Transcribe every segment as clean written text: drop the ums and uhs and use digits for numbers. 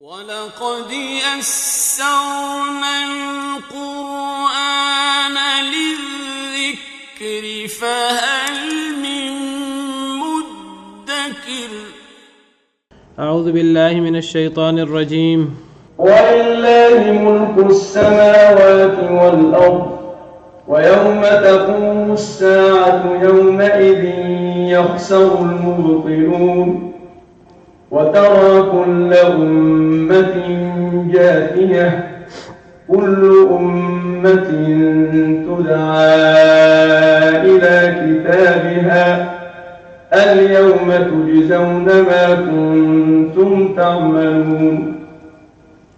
وَلَقَدْ يَسَّرْنَا الْقُرْآنَ لِلذِّكْرِ فَهَلْ مِن مُّدَّكِرٍ اعوذ باللہ من الشیطان الرجیم وَلِلَّهِ مُلْكُ السَّمَاوَاتِ وَالْأَرْضِ وَيَوْمَ تَقُومُ السَّاعَةُ يَوْمَئِذٍ يَخْسَرُ الْمُبْطِلُونَ وَتَرَى كُلَّ أُمَّةٍ جَاثِيَةً كُلُّ أُمَّةٍ تُدْعَىٰ إِلَىٰ كِتَابِهَا الْيَوْمَ تُجْزَوْنَ مَا كُنتُمْ تَعْمَلُونَ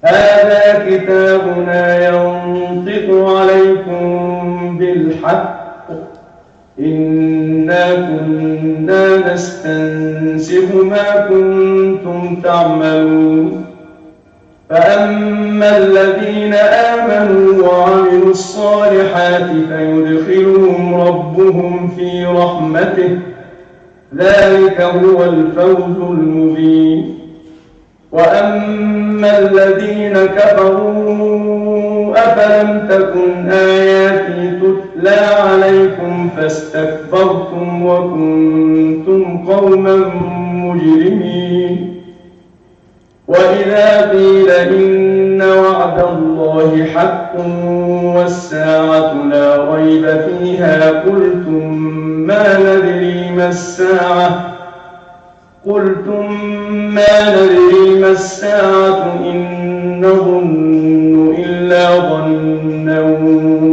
هَٰذَا كِتَابُنَا يَنطِقُ عَلَيْكُم بِالْحَقِّ إِنَّا كُنَّا نَسْتَنسِخُ مَا كُنتُمْ تَعْمَلُونَ فَأَمَّا الَّذِينَ آمَنُوا وَعَمِلُوا الصَّالِحَاتِ فَيُدْخِلُهُمْ رَبُّهُمْ فِي رَحْمَتِهِ ذَلِكَ هُوَ الْفَوْزُ الْمُبِينُ وَأَمَّا الَّذِينَ كَفَرُوا أَفَلَمْ تَكُنْ آيَاتِي تُتْلَىٰ عَلَيْكُمْ فَاسْتَكْبَرْتُمْ وَكُنتُمْ قَوْمًا مُّجْرِمِينَ وَإِذَا قِيلَ إِنَّ وَعْدَ اللَّهِ حَقٌّ وَالسَّاعَةُ لَا رَيْبَ فِيهَا قُلْتُم مَّا نَدْرِي مَا السَّاعَةُ إِن نَّظُنُّ إِلَّا ظَنًّا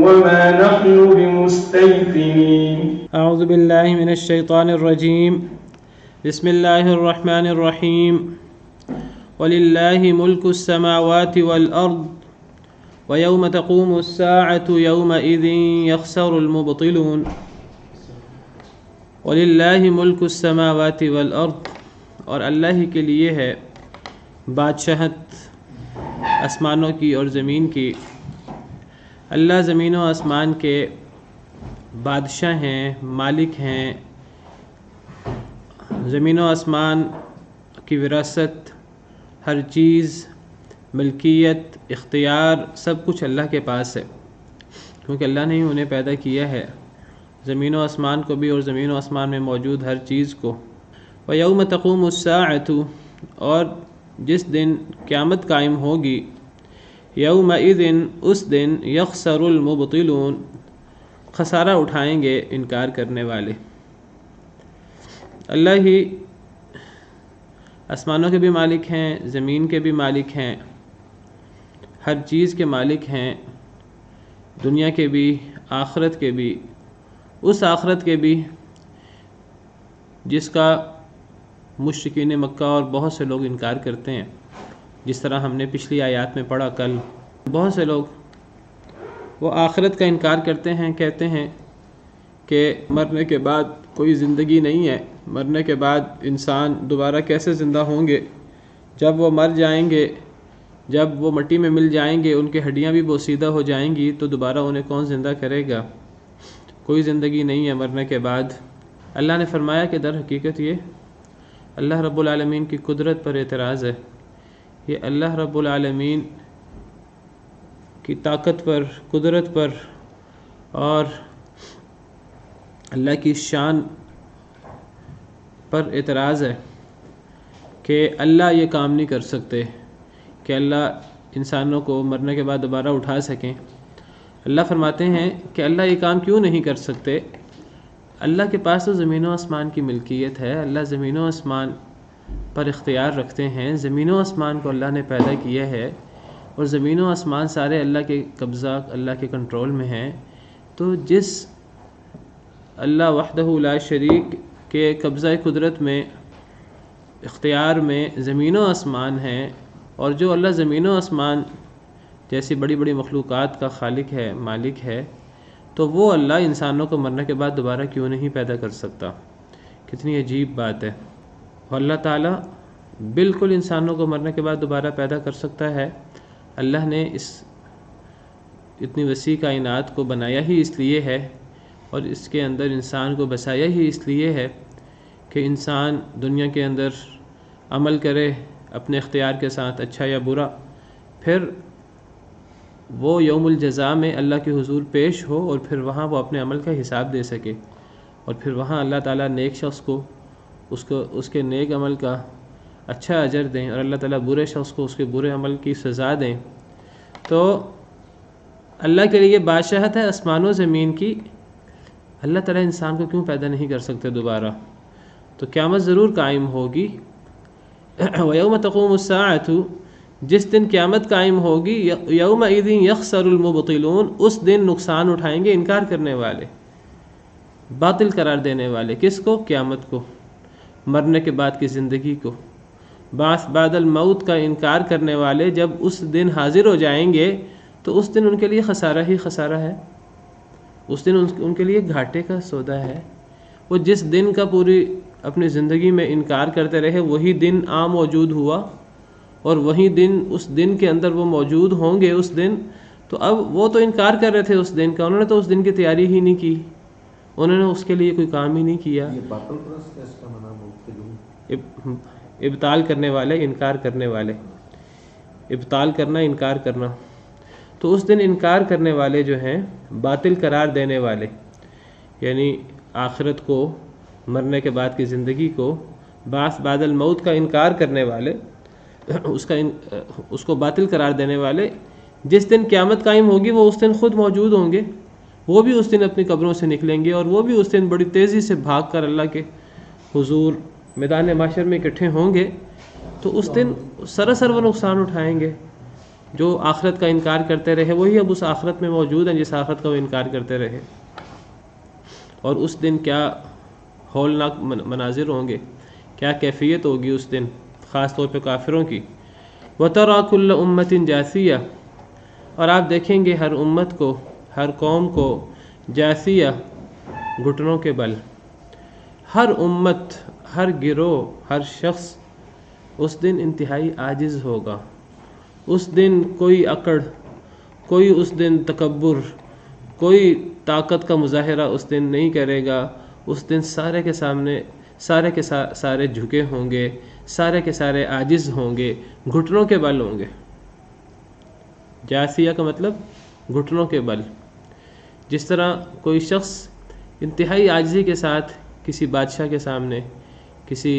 وَمَا نَحْنُ بِمُسْتَيْقِنِينَ اعوذ باللہ من الشیطان الرجیم بسم اللہ الرحمن الرحیم وَلِلَّهِ مُلْكُ السَّمَاوَاتِ وَالْأَرْضِ وَيَوْمَ تَقُومُ السَّاعَةُ يَوْمَئِذٍ يَخْسَرُ الْمُبْطِلُونَ وَلِلَّهِ مُلْكُ السَّمَاوَاتِ وَالْأَرْضِ اور اللہ ہی کے لیے ہے بادشاہت آسمانوں کی اور زمین کی۔ اللہ زمین و آسمان کے بادشاہ ہیں، مالک ہیں۔ زمین و آسمان کی وراثت، ہر چیز، ملکیت، اختیار، سب کچھ اللہ کے پاس ہے، کیونکہ اللہ نے ہی انہیں پیدا کیا ہے، زمین و آسمان کو بھی اور زمین و آسمان میں موجود ہر چیز کو۔ وَيَوْمَ تَقُومُ السَّاعَةُ اور جس دن قیامت قائم ہوگی، یومئذ اس دن یخسر المبطلون خسارہ اٹھائیں گے انکار کرنے والے۔ اللہ ہی آسمانوں کے بھی مالک ہیں، زمین کے بھی مالک ہیں، ہر چیز کے مالک ہیں، دنیا کے بھی، آخرت کے بھی، اس آخرت کے بھی جس کا مشرکین مکہ اور بہت سے لوگ انکار کرتے ہیں، جس طرح ہم نے پچھلی آیات میں پڑھا کل۔ بہت سے لوگ وہ آخرت کا انکار کرتے ہیں، کہتے ہیں کہ مرنے کے بعد کوئی زندگی نہیں ہے، مرنے کے بعد انسان دوبارہ کیسے زندہ ہوں گے؟ جب وہ مر جائیں گے، جب وہ مٹی میں مل جائیں گے، ان کی ہڈیاں بھی بوسیدہ ہو جائیں گی، تو دوبارہ انہیں کون زندہ کرے گا؟ کوئی زندگی نہیں ہے مرنے کے بعد۔ اللہ نے فرمایا کہ در حقیقت یہ اللہ رب العالمین کی قدرت پر اعتراض ہے، یہ اللہ رب العالمین کی طاقت پر، قدرت پر اور اللہ کی شان پر اعتراض ہے کہ اللہ یہ کام نہیں کر سکتے کہ اللہ انسانوں کو مرنے کے بعد دوبارہ اٹھا سکیں۔ اللہ فرماتے ہیں کہ اللہ یہ کام کیوں نہیں کر سکتے؟ اللہ کے پاس تو زمین و آسمان کی ملکیت ہے، اللہ زمین و آسمان پر اختیار رکھتے ہیں، زمین و آسمان کو اللہ نے پیدا کیا ہے اور زمین و آسمان سارے اللہ کے قبضہ، اللہ کے کنٹرول میں ہیں۔ تو جس اللہ وحدہ لا شریک کے قبضہ قدرت میں، اختیار میں زمین و آسمان ہیں، اور جو اللہ زمین و آسمان جیسی بڑی بڑی مخلوقات کا خالق ہے، مالک ہے، تو وہ اللہ انسانوں کو مرنے کے بعد دوبارہ کیوں نہیں پیدا کر سکتا؟ کتنی عجیب بات ہے۔ اور اللہ تعالیٰ بالکل انسانوں کو مرنے کے بعد دوبارہ پیدا کر سکتا ہے۔ اللہ نے اس اتنی وسیع کائنات کو بنایا ہی اس لیے ہے، اور اس کے اندر انسان کو بسایا ہی اس لیے ہے کہ انسان دنیا کے اندر عمل کرے، اپنے اختیار کے ساتھ، اچھا یا برا، پھر وہ یوم الجزاء میں اللہ کے حضور پیش ہو اور پھر وہاں وہ اپنے عمل کا حساب دے سکے، اور پھر وہاں اللہ تعالیٰ نیک شخص کو اس کے نیک عمل کا اچھا اجر دیں، اور اللہ تعالیٰ برے شخص کو اس کے برے عمل کی سزا دیں۔ تو اللہ کے لیے بادشاہت ہے آسمان و زمین کی، اللہ تعالیٰ انسان کو کیوں پیدا نہیں کر سکتے دوبارہ؟ تو قیامت ضرور قائم ہوگی۔ وَيَوْمَ تَقُومُ السَّاعَةُ، جس دن قیامت قائم ہوگی، يَوْمَئِذٍ يَخْسَرُ الْمُبْطِلُونَ، اس دن نقصان اٹھائیں گے انکار کرنے والے، باطل قرار دینے والے۔ کس کو؟ قیامت کو، مرنے کے بعد کی زندگی کو، بعث بعد الموت کا انکار کرنے والے جب اس دن حاضر ہو جائیں گے تو اس دن ان کے لیے خسارہ ہی خسارہ ہے، اس دن ان کے لیے گھاٹے کا سودا ہے۔ وہ جس دن کا پوری اپنی زندگی میں انکار کرتے رہے وہی دن موجود ہوا، اور وہی دن، اس دن کے اندر وہ موجود ہوں گے اس دن، تو اب وہ تو انکار کر رہے تھے اس دن کا، انہوں نے تو اس دن کی تیاری ہی نہیں کی، انہوں نے اس کے لیے کوئی کام ہی نہیں کیا۔ ابطال کرنے والے، انکار کرنے والے، ابطال کرنا، انکار کرنا۔ تو اس دن انکار کرنے والے جو ہیں، باطل قرار دینے والے، یعنی آخرت کو، مرنے کے بعد کی زندگی کو، بعث بعد الموت کا انکار کرنے والے، اس کو باطل قرار دینے والے، جس دن قیامت قائم ہوگی وہ اس دن خود موجود ہوں گے، وہ بھی اس دن اپنی قبروں سے نکلیں گے، اور وہ بھی اس دن بڑی تیزی سے بھاگ کر اللہ کے حضور میدان محشر میں اکٹھے ہوں گے۔ تو اس دن سراسر وہ نقصان اٹھائیں گے۔ جو آخرت کا انکار کرتے رہے وہی اب اس آخرت میں موجود ہیں جس آخرت کا وہ انکار کرتے رہے، اور اس دن کیا ہولناک مناظر ہوں گے، کیا کیفیت ہوگی اس دن، خاص طور پہ کافروں کی۔ وَتَرَى كُلَّ أُمَّةٍ جَاثِيَةً، اور آپ دیکھیں گے ہر امت کو، ہر قوم کو، جاثیہ، گھٹنوں کے بل، ہر امت، ہر گروہ، ہر شخص اس دن انتہائی عاجز ہوگا۔ اس دن کوئی اکڑ، کوئی اس دن تکبر، کوئی طاقت کا مظاہرہ اس دن نہیں کرے گا۔ اس دن سارے کے سامنے سارے کے سارے جھکے ہوں گے، سارے کے سارے عاجز ہوں گے، گھٹنوں کے بل ہوں گے۔ جاثیہ کا مطلب گھٹنوں کے بل۔ جس طرح کوئی شخص انتہائی عاجزی کے ساتھ کسی بادشاہ کے سامنے، کسی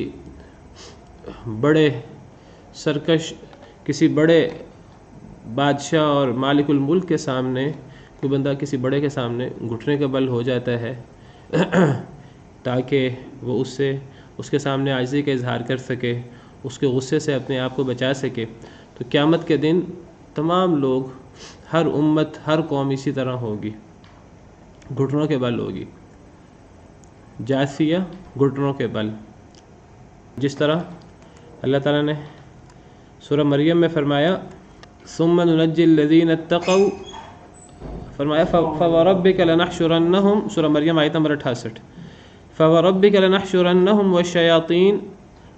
بڑے سرکش، کسی بڑے بادشاہ اور مالک الملک کے سامنے، کوئی بندہ کسی بڑے کے سامنے گھٹنے کا بل ہو جاتا ہے تاکہ وہ اس کے سامنے عاجزی کا اظہار کر سکے، اس کے غصے سے اپنے آپ کو بچا سکے۔ تو قیامت کے دن تمام لوگ، ہر امت، ہر قوم اسی طرح ہوگی، گھٹنوں کے بل ہوگی۔ جاثیہ، گھٹنوں کے بل۔ جس طرح اللہ تعالیٰ نے سورہ مریم میں فرمایا ثم ننجی الذین اتقوا، فرمایا فوربک لنحشرنہم، سورہ مریم آیت نمبر 68، فوربک لنحشرنہم والشیاطین،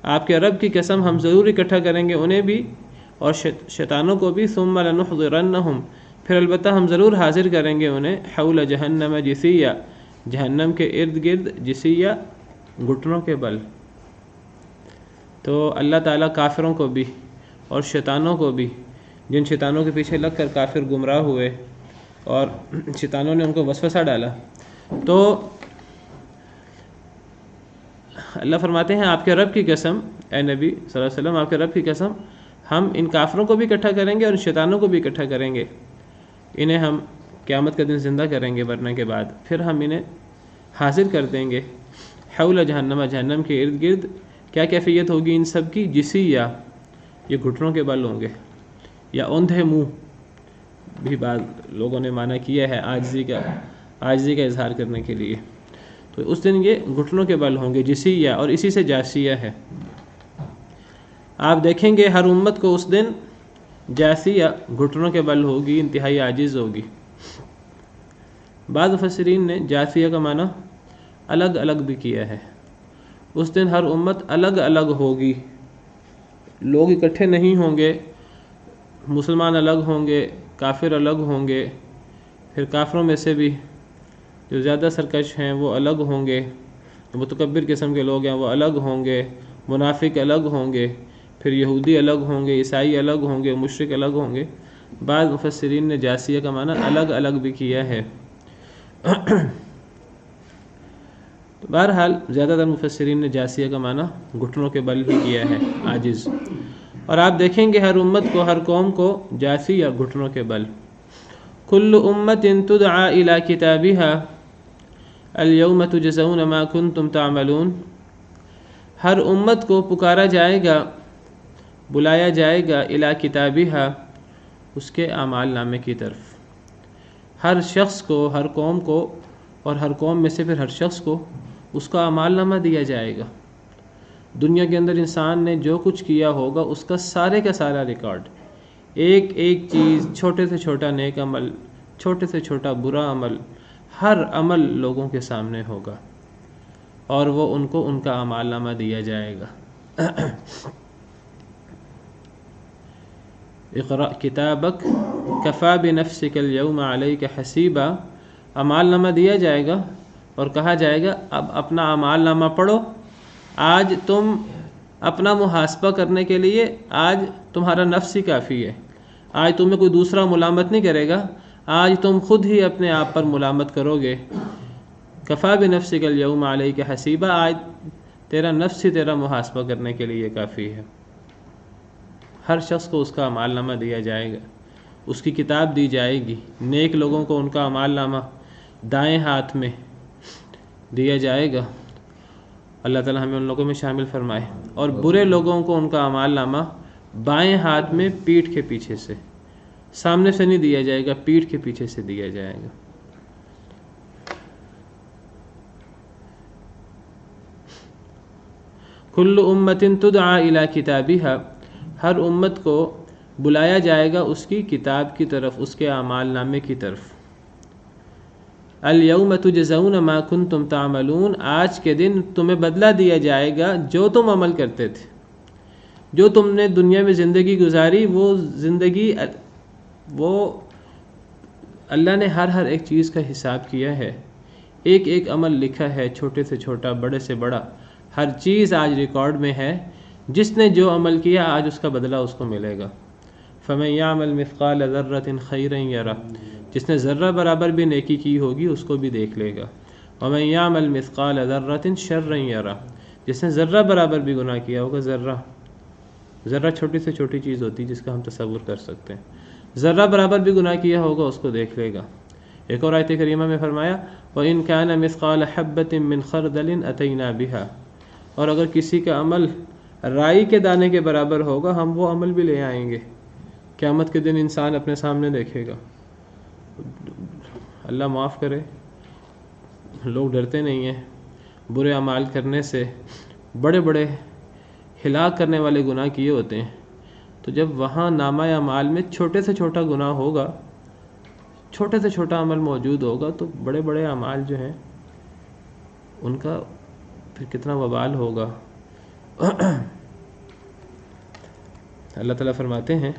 آپ کے رب کی قسم ہم ضرور اکٹھا کریں گے انہیں بھی اور شیطانوں کو بھی، ثم لنحضرنہم، پھر البتہ ہم ضرور حاضر کریں گے انہیں، حول جہنم جثیہ، جہنم کے ارد گرد، جثیہ، گھٹنوں کے بل۔ تو اللہ تعالیٰ کافروں کو بھی اور شیطانوں کو بھی، جن شیطانوں کے پیچھے لگ کر کافر گمراہ ہوئے اور شیطانوں نے ان کو وسوسہ ڈالا، تو اللہ فرماتے ہیں آپ کے رب کی قسم، اے نبی صلی اللہ علیہ وسلم، آپ کے رب کی قسم، ہم ان کافروں کو بھی اکٹھا کریں گے اور ان شیطانوں کو بھی اکٹھا کریں گے، انہیں ہم قیامت کے دن زندہ کریں گے مرنے کے بعد، پھر ہم انہیں حاضر کر دیں گے حول جہنم، جہنم کے ارد گرد۔ کیا کیفیت ہوگی ان سب کی؟ جثیہ، یہ گھٹنوں کے بل ہوں گے، یا اوندھے منہ بھی بعض لوگوں نے معنی کیا ہے عاجزی کا اظہار کرنے کے لیے۔ تو اس دن یہ گھٹنوں کے بل ہوں گے، جثیہ، اور اسی سے جاثیہ ہے۔ آپ دیکھیں گے ہر امت کو اس دن جاثیہ، گھٹنوں کے بل ہوگی، انتہائی عاجز ہوگی۔ بعض مفسرین نے جاثیہ کا معنی الگ الگ بھی کیا ہے۔ اس دن ہر امت الگ الگ ہوگی، لوگ اکٹھے نہیں ہوں گے، مسلمان الگ ہوں گے، کافر الگ ہوں گے، پھر کافروں میں سے بھی جو زیادہ سرکش ہیں وہ الگ ہوں گے، متکبر قسم کے لوگ ہیں وہ الگ ہوں گے، منافق الگ ہوں گے، پھر یہودی الگ ہوں گے، عیسائی الگ ہوں گے، مشرک الگ ہوں گے۔ بعض مفسرین نے جاسیہ کا معنی الگ الگ بھی کیا ہے۔ بہرحال زیادہ تر مفسرین نے جاسیہ کا معنی گھٹنوں کے بل ہی کیا ہے، عاجز۔ اور آپ دیکھیں گے ہر امت کو، ہر قوم کو جاسی یا گھٹنوں کے بل۔ کل امت تدعا الی کتابها اليوم تجزون ما کنتم تعملون۔ ہر امت کو پکارا جائے گا، بلایا جائے گا الی کتابها، اس کے اعمال نامے کی طرف۔ ہر شخص کو، ہر قوم کو، اور ہر قوم میں سے پھر ہر شخص کو اس کا اعمال نامہ دیا جائے گا۔ دنیا کے اندر انسان نے جو کچھ کیا ہوگا اس کا سارے کا سارا ریکارڈ، ایک ایک چیز، چھوٹے سے چھوٹا نیک عمل، چھوٹے سے چھوٹا برا عمل، ہر عمل لوگوں کے سامنے ہوگا، اور وہ ان کو ان کا اعمال نامہ دیا جائے گا۔ اقرأ کتابک کفی بنفسک اليوم علیک حسیبا، اعمال نامہ دیا جائے گا اور کہا جائے گا اب اپنا اعمال نامہ پڑھو، آج تم اپنا محاسبہ کرنے کے لیے آج تمہارا نفس ہی کافی ہے، آج تمہیں کوئی دوسرا ملامت نہیں کرے گا، آج تم خود ہی اپنے آپ پر ملامت کرو گے۔ کفی بنفسک اليوم علیک حسیبا، آج تیرا نفس ہی تیرا محاسبہ کرنے کے لیے کافی ہے۔ ہر شخص کو اس کا اعمال نامہ دیا جائے گا، اس کی کتاب دی جائے گی۔ نیک لوگوں کو ان کا اعمال نامہ دائیں ہاتھ میں دیا جائے گا، اللہ تعالی ہمیں ان لوگوں میں شامل فرمائے، اور برے لوگوں کو ان کا اعمال نامہ بائیں ہاتھ میں پیٹھ کے پیچھے سے، سامنے سے نہیں دیا جائے گا، پیٹھ کے پیچھے سے دیا جائے گا۔ کل امت تدعا الی کتابها، ہر امت کو بلایا جائے گا اس کی کتاب کی طرف، اس کے اعمال نامے کی طرف۔ الیوم تجزون ما کنتم تعملون، آج کے دن تمہیں بدلہ دیا جائے گا جو تم عمل کرتے تھے، جو تم نے دنیا میں زندگی گزاری، وہ زندگی، وہ اللہ نے ہر ایک چیز کا حساب کیا ہے، ایک ایک عمل لکھا ہے، چھوٹے سے چھوٹا، بڑے سے بڑا، ہر چیز آج ریکارڈ میں ہے۔ جس نے جو عمل کیا آج اس کا بدلہ اس کو ملے گا۔ فَمَن يَعْمَلْ مِثْقَالَ ذَرَّةٍ خَيْرًا يَرَهُ، جس نے ذرہ برابر بھی نیکی کی ہوگی اس کو بھی دیکھ لے گا۔ وَمَن يَعْمَلْ مِثْقَالَ ذَرَّةٍ شَرًّا يَرَهُ، جس نے ذرہ برابر بھی گناہ کیا ہوگا، ذرہ چھوٹی سے چھوٹی چیز ہوتی ہے جس کا ہم تصور کر سکتے ہیں، ذرہ برابر بھی گناہ کیا ہوگا اس کو دیکھ لے گا۔ ایک اور آیت کریمہ میں فرمایا وَإِن كَانَ مِثْقَالَ حَبَّةٍ مِّنْ خَرْدَلٍ أَتَيْنَا بِهَا، اور اگر کسی کا عمل رائی کے دانے کے برابر ہوگا ہم وہ عمل بھی لے آئیں گے۔ قیامت کے دن انسان اپنے سامنے دیکھے گا، اللہ معاف کرے، لوگ ڈرتے نہیں ہیں برے اعمال کرنے سے، بڑے بڑے ہلاک کرنے والے گناہ کیے ہوتے ہیں، تو جب وہاں نامہ اعمال میں چھوٹے سے چھوٹا گناہ ہوگا، چھوٹے سے چھوٹا عمل موجود ہوگا، تو بڑے بڑے اعمال جو ہیں ان کا پھر کتنا وبال ہوگا۔ اللہ تعالیٰ فرماتے ہیں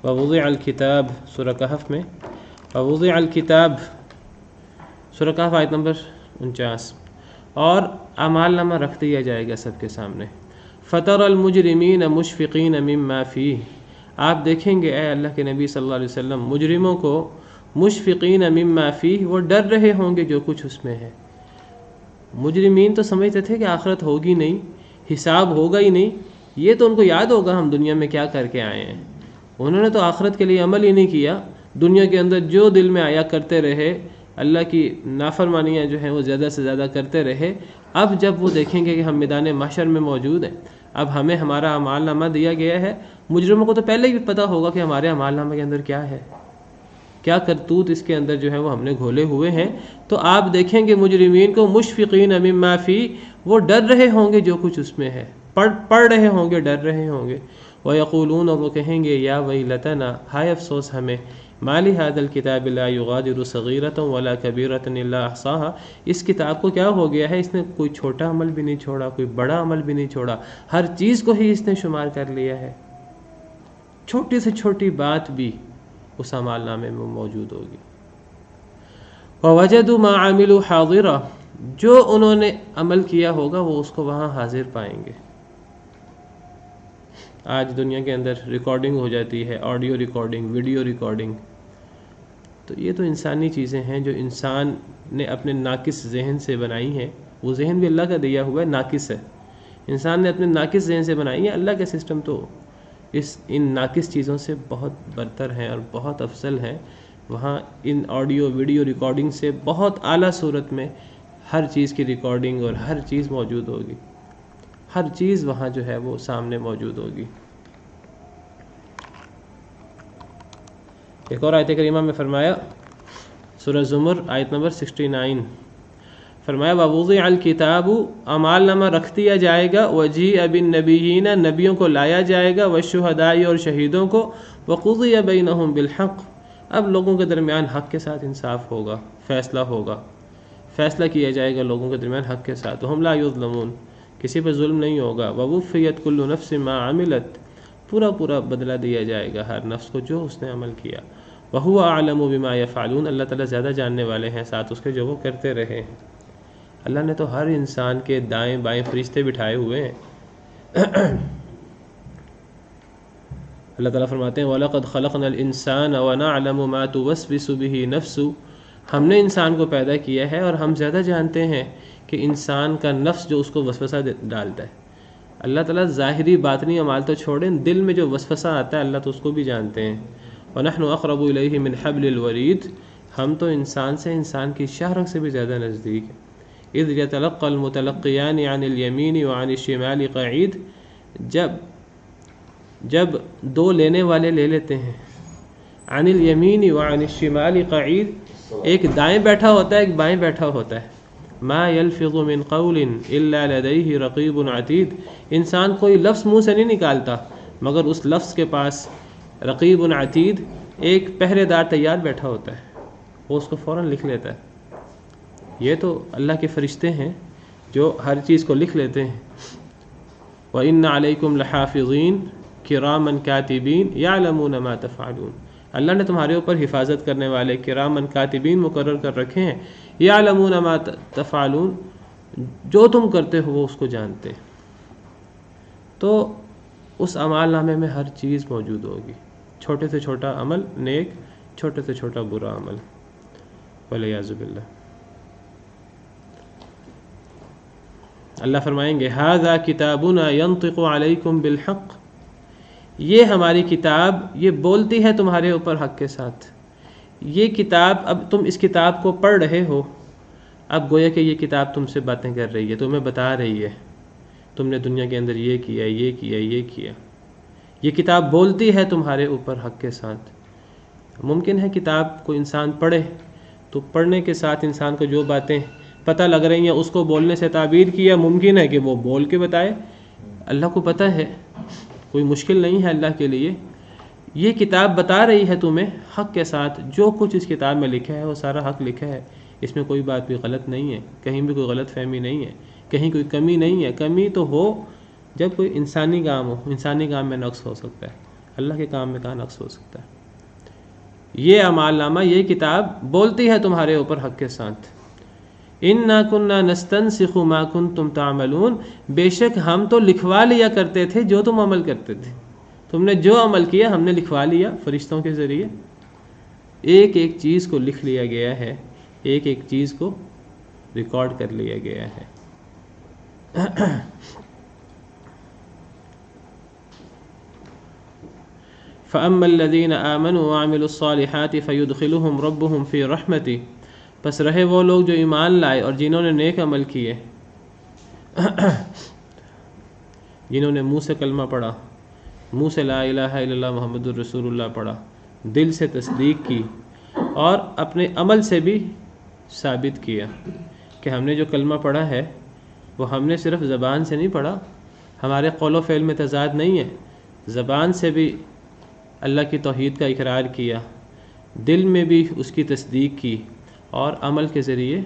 وَوُضِعَ الْكِتَابُ، سورہ کہف میں وَوُضِعَ الْكِتَابُ، سورہ کہف آیت نمبر 49، اور اعمال نامہ رکھ دیا جائے گا سب کے سامنے۔ فَتَرَى الْمُجْرِمِينَ مُشْفِقِينَ مِمَّا فِيهِ، آپ دیکھیں گے اے اللہ کے نبی صلی اللہ علیہ وسلم مجرموں کو، مشفقین مما فیہ، وہ ڈر رہے ہوں گے جو کچھ اس میں ہے۔ مجرمین تو سمجھتے تھے کہ آخرت ہوگی نہیں، حساب ہوگا ہی نہیں، یہ تو ان کو یاد ہوگا ہم دنیا میں کیا کر کے آئے ہیں، انہوں نے تو آخرت کے لیے عمل ہی نہیں کیا، دنیا کے اندر جو دل میں آیا کرتے رہے، اللہ کی نافرمانیاں جو ہیں وہ زیادہ سے زیادہ کرتے رہے۔ اب جب وہ دیکھیں گے کہ ہم میدان محشر میں موجود ہیں، اب ہمیں ہمارا اعمال نامہ دیا گیا ہے، مجرموں کو تو پہلے ہی پتہ ہوگا کہ ہمارے اعمال نامہ کے اندر کیا ہے، کیا کرتوت اس کے اندر جو ہے وہ ہم نے گھولے ہوئے ہیں۔ تو آپ دیکھیں گے مجرمین کو مشفقین مما فی، وہ ڈر رہے ہوں گے جو کچھ اس میں ہے، پڑھ رہے ہوں گے، ڈر رہے ہوں گے۔ وَيَقُولُونَ، اور وہ کہیں گے یا ویلتنا، ہائے افسوس ہمیں، مَا لِهَذَا الْكِتَابِ لَا يُغَادِرُ صَغِيرَةً وَلَا كَبِيرَةً إِلَّا أَحْصَاهَا، اس کتاب کو کیا ہو گیا ہے، اس نے کوئی چھوٹا عمل بھی نہیں چھوڑا، کوئی بڑا عمل بھی نہیں چھوڑا، ہر چیز کو ہی اس نے شمار کر لیا ہے، چھوٹی سے چھوٹی بات بھی اس اعمال نامے میں موجود ہوگی۔ وَوَجَدُوا مَا عَمِلُوا حَاضِرًا، جو انہوں نے عمل کیا ہوگا وہ اس کو وہاں حاضر پائیں گے۔ آج دنیا کے اندر ریکارڈنگ ہو جاتی ہے، آڈیو ریکارڈنگ، ویڈیو ریکارڈنگ، تو یہ تو انسانی چیزیں ہیں جو انسان نے اپنے ناقص ذہن سے بنائی ہیں۔ وہ ذہن بھی اللہ کا دیا ہوا ہے، ناقص ہے، انسان نے اپنے ناقص ذہن سے بنائی ہے۔ اللہ کا سسٹم تو ان ناقص چیزوں سے بہت برتر ہیں اور بہت افضل ہیں۔ وہاں ان آڈیو ویڈیو ریکارڈنگ سے بہت اعلیٰ صورت میں ہر چیز کی ریکارڈنگ اور ہر چیز موجود ہوگی، ہر چیز وہاں جو ہے وہ سامنے موجود ہوگی۔ ایک اور آیت کریمہ میں فرمایا، سورہ زمر آیت نمبر 69، فرمایا وَوُضِعَ الْكِتَابُ، اعمال نامہ رکھ دیا جائے گا، وَجِیءَ بِالنَّبِیِّینَ، نبیوں کو لایا جائے گا، وَالشُّہَدَاءِ، اور شہیدوں کو، وَقُضِیَ بَینَہُم بِالْحَقِّ، اب لوگوں کے درمیان حق کے ساتھ انصاف ہوگا، فیصلہ ہوگا، فیصلہ کیا جائے گا لوگوں کے درمیان حق کے ساتھ، وَھُم لا یظلمون، کسی پہ ظلم نہیں ہوگا، وَوُفِّیَتْ کُلُّ نَفْسٍ مَا عَمِلَتْ، پورا بدلہ دیا جائے گا ہر نفس کو جو اس نے عمل کیا، وَهُوَ أَعْلَمُ بِمَا يَفْعَلُونَ، اللہ تعالیٰ زیادہ جاننے والے ہیں ساتھ اس کے جو وہ کرتے رہے ہیں۔ اللہ نے تو ہر انسان کے دائیں بائیں فرشتے بٹھائے ہوئے ہیں۔ اللہ تعالیٰ فرماتے ہیں وَلَقَدْ خَلَقْنَا الْإِنسَانَ وَنَعْلَمُ مَا تُوَسْوِسُ بِهِ نَفْسُهُ، ہم نے انسان کو پیدا کیا ہے اور ہم زیادہ جانتے ہیں کہ انسان کا نفس جو اس کو وسوسہ ڈالتا ہے۔ اللہ تعالیٰ ظاہری باطنی اعمال تو چھوڑیں، دل میں جو وسوسہ آتا ہے اللہ تو اس کو بھی جانتے ہیں۔ وَنَحْنُ أَقْرَبُ إِلَيْهِ مِنْ حَبْلِ الْوَرِيدِ، ہم تو انسان سے، انسان کی شاہ رگ سے بھی زیادہ نزدیک ہیں۔ اِذْ يَتَلَقَّى الْمُتَلَقِّيَانِ عَنِ الْيَمِينِ وَعَنِ الشِّمَالِ قَعِيدٌ، جب دو لینے والے لے لیتے ہیں، عن الیمین وعن الشمال قعید، ایک دائیں بیٹھا ہوتا ہے ایک بائیں بیٹھا ہوتا ہے، ما یلفظ من قول الا لدیہ رقیب عتید، انسان کوئی لفظ منہ سے نہیں نکالتا مگر اس لفظ کے پاس رقیب عتید، ایک پہرے دار تیار بیٹھا ہوتا ہے، وہ اس کو فوراً لکھ لیتا ہے۔ یہ تو اللہ کے فرشتے ہیں جو ہر چیز کو لکھ لیتے ہیں۔ وَإِنَّ عَلَيْكُمْ لَحَافِظِينَ کِرَامًا کاتبین یعلمون ما تفعلون، اللہ نے تمہارے اوپر حفاظت کرنے والے کرامن کاتبین مقرر کر رکھے ہیں، یعلمون ما تفعلون، جو تم کرتے ہو وہ اس کو جانتے ہیں۔ تو اس اعمال نامے میں ہر چیز موجود ہوگی، چھوٹے سے چھوٹا عمل نیک، چھوٹے سے چھوٹا برا عمل، والعیاذ باللہ۔ اللہ فرمائیں گے ھذا کتابنا ینطق علیکم بالحق، یہ ہماری کتاب یہ بولتی ہے تمہارے اوپر حق کے ساتھ۔ یہ کتاب، اب تم اس کتاب کو پڑھ رہے ہو، اب گویا کہ یہ کتاب تم سے باتیں کر رہی ہے، تمہیں بتا رہی ہے تم نے دنیا کے اندر یہ کیا یہ کیا یہ کیا۔ یہ کتاب بولتی ہے تمہارے اوپر حق کے ساتھ۔ ممکن ہے کتاب کو انسان پڑھے تو پڑھنے کے ساتھ انسان کو جو باتیں پتہ لگ رہی ہیں اس کو بولنے سے تعبیر کیا، ممکن ہے کہ وہ بول کے بتائے، اللہ کو پتہ ہے، کوئی مشکل نہیں ہے اللہ کے لیے۔ یہ کتاب بتا رہی ہے تمہیں حق کے ساتھ، جو کچھ اس کتاب میں لکھا ہے وہ سارا حق لکھا ہے، اس میں کوئی بات بھی غلط نہیں ہے، کہیں بھی کوئی غلط فہمی نہیں ہے، کہیں کوئی کمی نہیں ہے۔ کمی تو ہو جب کوئی انسانی کام ہو، انسانی کام میں نقص ہو سکتا ہے، اللہ کے کام میں کہاں نقص ہو سکتا ہے۔ یہ اعمال نامہ، یہ کتاب بولتی ہے تمہارے اوپر حق کے ساتھ۔ اِنَّا كُنَّا نَسْتَنسِخُ مَا كُنْتُمْ تَعْمَلُونَ، بے شک ہم تو لکھوا لیا کرتے تھے جو تم عمل کرتے تھے، تم نے جو عمل کیا ہم نے لکھوا لیا فرشتوں کے ذریعے۔ ایک ایک چیز کو لکھ لیا گیا ہے، ایک ایک چیز کو ریکارڈ کر لیا گیا ہے۔ فَأَمَّا الَّذِينَ آمَنُوا وَعَمِلُوا الصَّالِحَاتِ فَيُدْخِلُهُمْ رَبُّهُمْ فِي رَحْمَتِهِ، پس رہے وہ لوگ جو ایمان لائے اور جنہوں نے نیک عمل کیے، جنہوں نے منہ سے کلمہ پڑھا، منہ سے لا الہ الا اللہ محمد الرسول اللہ پڑھا، دل سے تصدیق کی اور اپنے عمل سے بھی ثابت کیا کہ ہم نے جو کلمہ پڑھا ہے وہ ہم نے صرف زبان سے نہیں پڑھا، ہمارے قول و فعل میں تضاد نہیں ہے، زبان سے بھی اللہ کی توحید کا اقرار کیا، دل میں بھی اس کی تصدیق کی، اور عمل کے ذریعے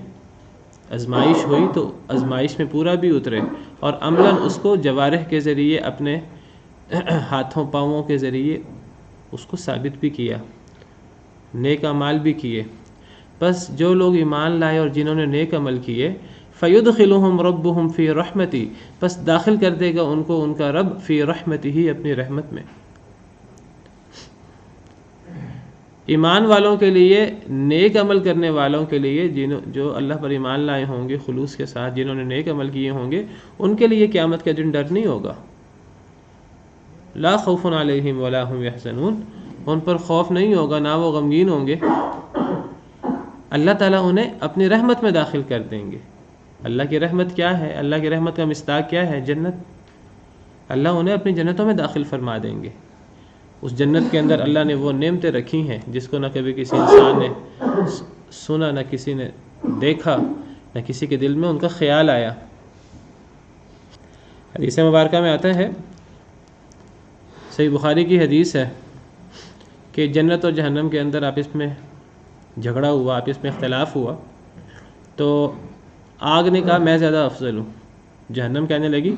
آزمائش ہوئی تو آزمائش میں پورا بھی اترے، اور عملاً اس کو جوارح کے ذریعے اپنے ہاتھوں پاؤں کے ذریعے اس کو ثابت بھی کیا، نیک اعمال بھی کیے۔ بس جو لوگ ایمان لائے اور جنہوں نے نیک عمل کیے فیدخلہم ربہم فی رحمتی، پس داخل کر دے گا ان کو ان کا رب فی رحمتہ، اپنی رحمت میں۔ ایمان والوں کے لیے، نیک عمل کرنے والوں کے لیے، جو اللہ پر ایمان لائے ہوں گے خلوص کے ساتھ، جنہوں نے نیک عمل کیے ہوں گے، ان کے لیے قیامت کے دن ڈر نہیں ہوگا۔ لا خوف علیہم ولا هم یحزنون، ان پر خوف نہیں ہوگا، نہ وہ غمگین ہوں گے۔ اللہ تعالیٰ انہیں اپنی رحمت میں داخل کر دیں گے۔ اللہ کی رحمت کیا ہے؟ اللہ کی رحمت کا مصداق کیا ہے؟ جنت۔ اللہ انہیں اپنی جنتوں میں داخل فرما دیں گے۔ اس جنت کے اندر اللہ نے وہ نعمتیں رکھی ہیں جس کو نہ کبھی کسی انسان نے سنا، نہ کسی نے دیکھا، نہ کسی کے دل میں ان کا خیال آیا۔ حدیث مبارکہ میں آتا ہے، صحیح بخاری کی حدیث ہے کہ جنت اور جہنم کے اندر آپس میں جھگڑا ہوا، آپس میں اختلاف ہوا، تو آگ نے کہا میں زیادہ افضل ہوں۔ جہنم کہنے لگی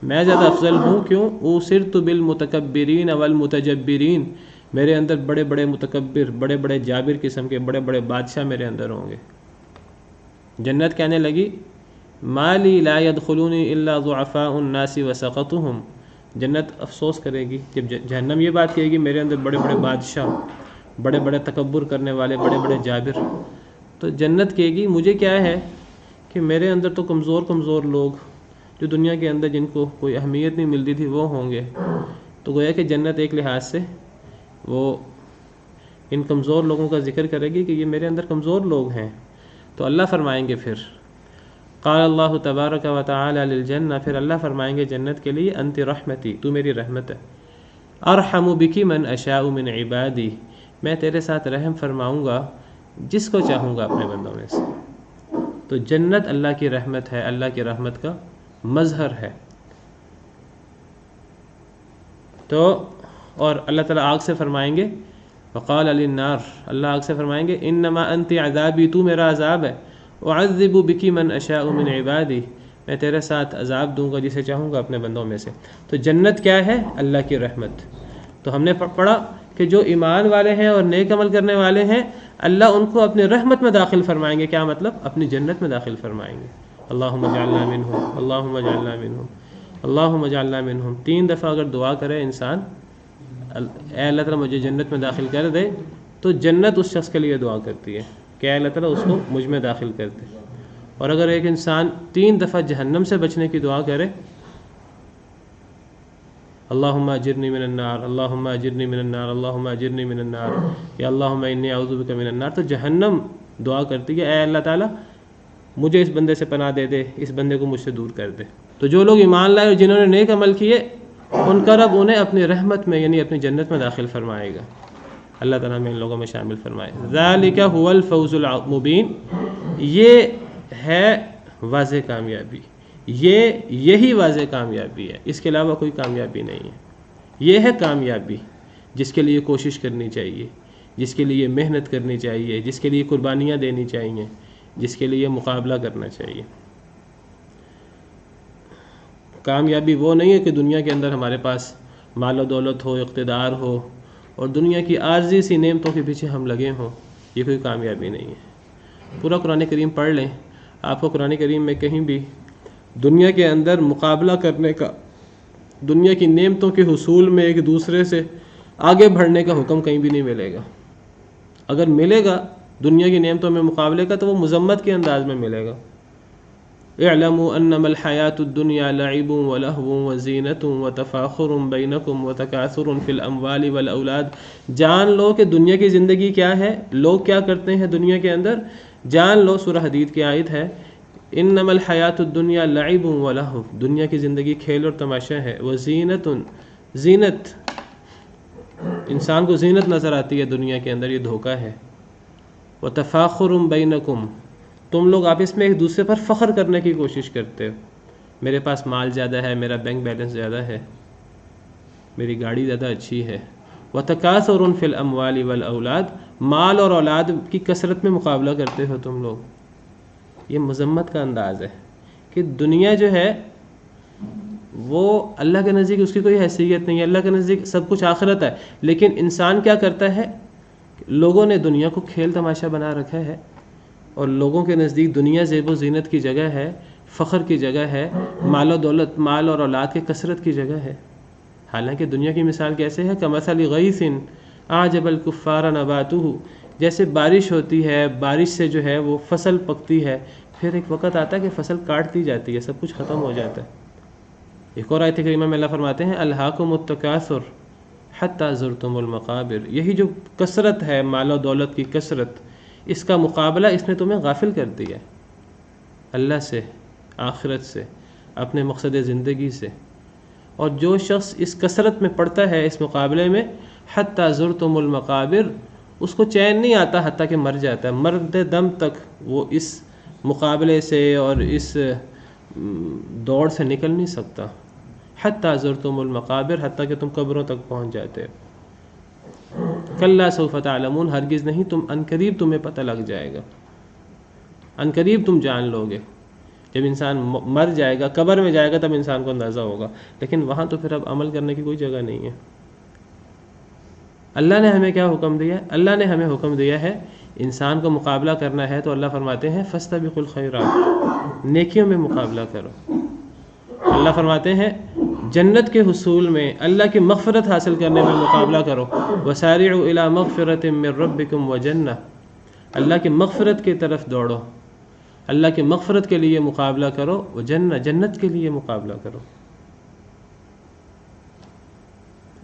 میں زیادہ افضل ہوں، کیوں؟ اوصرت بالمتکبرین والمتجبرین، میرے اندر بڑے بڑے متکبر، بڑے بڑے جابر قسم کے بڑے بڑے بادشاہ میرے اندر ہوں گے۔ جنت کہنے لگی ما لی لا يدخلونی الا ضعفاء الناس وسقطهم، جنت افسوس کرے گی جب جہنم یہ بات کہے گی میرے اندر بڑے بڑے بادشاہ، بڑے بڑے تکبر کرنے والے، بڑے بڑے جابر، تو جنت کہے گی مجھے کیا ہے کہ میرے اندر تو کمزور کمزور لوگ جو دنیا کے اندر جن کو کوئی اہمیت نہیں ملتی تھی وہ ہوں گے۔ تو گویا کہ جنت ایک لحاظ سے وہ ان کمزور لوگوں کا ذکر کرے گی کہ یہ میرے اندر کمزور لوگ ہیں۔ تو اللہ فرمائیں گے پھر قال اللہ تبارک و تعالی للجنہ، پھر اللہ فرمائیں گے جنت کے لیے انت رحمتی، تو میری رحمت ہے، ارحم بکی من اشاء من عبادی، میں تیرے ساتھ رحم فرماؤں گا جس کو چاہوں گا اپنے بندوں میں سے۔ تو جنت اللہ کی رحمت ہے، اللہ کی رحمت کا مظہر ہے۔ تو اور اللہ تعالیٰ آگ سے فرمائیں گے وقال للنار، اللہ آگ سے فرمائیں گے انما انت عذابی، تو میرا عذاب ہے، اعذب بکی من اشاء من عبادی، میں تیرے ساتھ عذاب دوں گا جسے چاہوں گا اپنے بندوں میں سے۔ تو جنت کیا ہے؟ اللہ کی رحمت۔ تو ہم نے پڑھا کہ جو ایمان والے ہیں اور نیک عمل کرنے والے ہیں اللہ ان کو اپنی رحمت میں داخل فرمائیں گے۔ کیا مطلب؟ اپنی جنت میں داخل فرمائیں گے۔ اللہم اجعلنا منہم، اللہم اجعلنا منہم، اللہم اجعلنا منہم، 3 دفعہ اگر دعا کرے انسان اے اللہ تعالیٰ مجھے جنت میں داخل کر دے، تو جنت اس شخص کے لیے دعا کرتی ہے کہ اے اللہ تعالیٰ اس کو مجھ میں داخل کر دے۔ اور اگر ایک انسان 3 دفعہ جہنم سے بچنے کی دعا کرے اللہم اجرنی من النار، اللہم اجرنی من النار، اللہم اجرنی من النار، یا اللہم انی اعوذ بک من النار، تو جہنم دعا کرتی ہے اے اللہ تعالیٰ مجھے اس بندے سے پناہ دے دے، اس بندے کو مجھ سے دور کر دے۔ تو جو لوگ ایمان لائے اور جنہوں نے نیک عمل کیے ان کا رب انہیں اپنی رحمت میں یعنی اپنی جنت میں داخل فرمائے گا۔ اللہ تعالیٰ ہمیں ان لوگوں میں شامل فرمائے۔ ذالک هو الفوز المبین، یہ ہے واضح کامیابی، یہی واضح کامیابی ہے، اس کے علاوہ کوئی کامیابی نہیں ہے۔ یہ ہے کامیابی جس کے لیے کوشش کرنی چاہیے، جس کے لیے محنت کرنی چاہیے، جس کے لیے قربانیاں دینی چاہیے، جس کے لیے مقابلہ کرنا چاہیے۔ کامیابی وہ نہیں ہے کہ دنیا کے اندر ہمارے پاس مال و دولت ہو، اقتدار ہو اور دنیا کی عارضی سی نعمتوں کے پیچھے ہم لگے ہوں، یہ کوئی کامیابی نہیں ہے۔ پورا قرآن کریم پڑھ لیں، آپ کو قرآن کریم میں کہیں بھی دنیا کے اندر مقابلہ کرنے کا، دنیا کی نعمتوں کے حصول میں ایک دوسرے سے آگے بڑھنے کا حکم کہیں بھی نہیں ملے گا۔ اگر ملے گا دنیا کی نعمتوں میں مقابلے کا تو وہ مذمت کے انداز میں ملے گا۔ اعلموا انما الحیات الدنیا لعب ولہو وزینۃ وتفاخر بینکم وتکاثر فی الاموال والاولاد، جان لو کہ دنیا کی زندگی کیا ہے، لوگ کیا کرتے ہیں دنیا کے اندر، جان لو۔ سورہ حدید کی آیت ہے انما الحیات الدنیا لعب ولہو، دنیا کی زندگی کھیل اور تماشا ہے، وزینۃ، زینت، انسان کو زینت نظر آتی ہے دنیا کے اندر، یہ دھوکہ ہے۔ وتفاخر بینکم، تم لوگ آپس میں ایک دوسرے پر فخر کرنے کی کوشش کرتے ہو، میرے پاس مال زیادہ ہے، میرا بینک بیلنس زیادہ ہے، میری گاڑی زیادہ اچھی ہے۔ وتکاثر فی الاموال والاولاد، مال اور اولاد کی کثرت میں مقابلہ کرتے ہو تم لوگ۔ یہ مذمت کا انداز ہے کہ دنیا جو ہے وہ اللہ کے نزدیک اس کی کوئی حیثیت نہیں ہے، اللہ کے نزدیک سب کچھ آخرت ہے، لیکن انسان کیا کرتا ہے، لوگوں نے دنیا کو کھیل تماشا بنا رکھا ہے، اور لوگوں کے نزدیک دنیا زیب و زینت کی جگہ ہے، فخر کی جگہ ہے، مال و دولت، مال اور اولاد کی کثرت کی جگہ ہے. حالانکہ دنیا کی مثال کیسے ہے؟ کمثل غیث اعجب الکفار نباتہ، جیسے بارش ہوتی ہے، بارش سے جو ہے وہ فصل پکتی ہے، پھر ایک وقت آتا ہے کہ فصل کاٹ دی جاتی ہے، سب کچھ ختم ہو جاتا ہے. ایک اور آیت کریمہ میں اللہ فرماتے ہیں الہاکم التکاثر حتی زرتم المقابر، یہی جو کثرت ہے، مال و دولت کی کثرت، اس کا مقابلہ اس نے تمہیں غافل کر دیا اللہ سے، آخرت سے، اپنے مقصد زندگی سے. اور جو شخص اس کثرت میں پڑتا ہے، اس مقابلے میں، حتی زرتم المقابر، اس کو چین نہیں آتا حتیٰ کہ مر جاتا ہے، مرتے دم تک وہ اس مقابلے سے اور اس دوڑ سے نکل نہیں سکتا. حتی زرتم المقابر، حتیٰ کہ تم قبروں تک پہنچ جاتے. کلا سوف تعلمون، ہرگز نہیں، تم عنقریب تمہیں پتہ لگ جائے گا، عنقریب تم جان لو گے. جب انسان مر جائے گا، قبر میں جائے گا، تب انسان کو اندازہ ہوگا، لیکن وہاں تو پھر اب عمل کرنے کی کوئی جگہ نہیں ہے. اللہ نے ہمیں کیا حکم دیا؟ اللہ نے ہمیں حکم دیا ہے انسان کو مقابلہ کرنا ہے تو اللہ فرماتے ہیں فاستبقوا الخیرات، نیکیوں میں مقابلہ کرو. اللہ فرماتے ہیں جنت کے حصول میں، اللہ کی مغفرت حاصل کرنے میں مقابلہ کرو. وسارعوا الی مغفرۃ من ربکم وجنہ، اللہ کی مغفرت کی طرف دوڑو، اللہ کی مغفرت کے لیے مقابلہ کرو، وجنہ، جنت کے لیے مقابلہ کرو.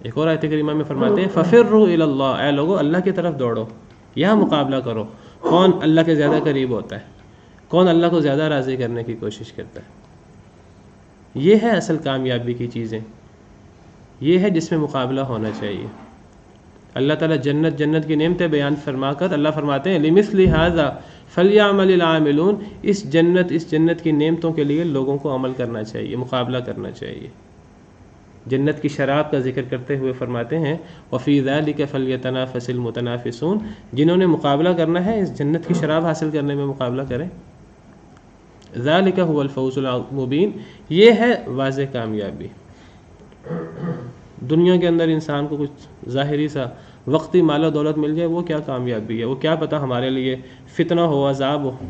ایک اور آیت کریمہ میں فرماتے ہیں ففروا الی اللہ، اے لوگو اللہ کی طرف دوڑو، یہاں مقابلہ کرو. کون اللہ کے زیادہ قریب ہوتا ہے؟ کون اللہ کو زیادہ راضی کرنے کی کوشش کرتا ہے؟ یہ ہے اصل کامیابی کی چیزیں، یہ ہے جس میں مقابلہ ہونا چاہیے. اللہ تعالیٰ جنت کی نعمتیں بیان فرما کر اللہ فرماتے ہیں لمثل ھذا فلیعمل العاملون، اس جنت کی نعمتوں کے لیے لوگوں کو عمل کرنا چاہیے، مقابلہ کرنا چاہیے. جنت کی شراب کا ذکر کرتے ہوئے فرماتے ہیں وفی ذلک فلیتنافس المتنافسون، جنہوں نے مقابلہ کرنا ہے اس جنت کی شراب حاصل کرنے میں مقابلہ کریں. ذالک هو الفوز المبین، یہ ہے واضح کامیابی. دنیا کے اندر انسان کو کچھ ظاہری سا وقتی مال و دولت مل جائے، وہ کیا کامیابی ہے؟ وہ کیا پتہ ہمارے لیے فتنہ ہو، عذاب ہو.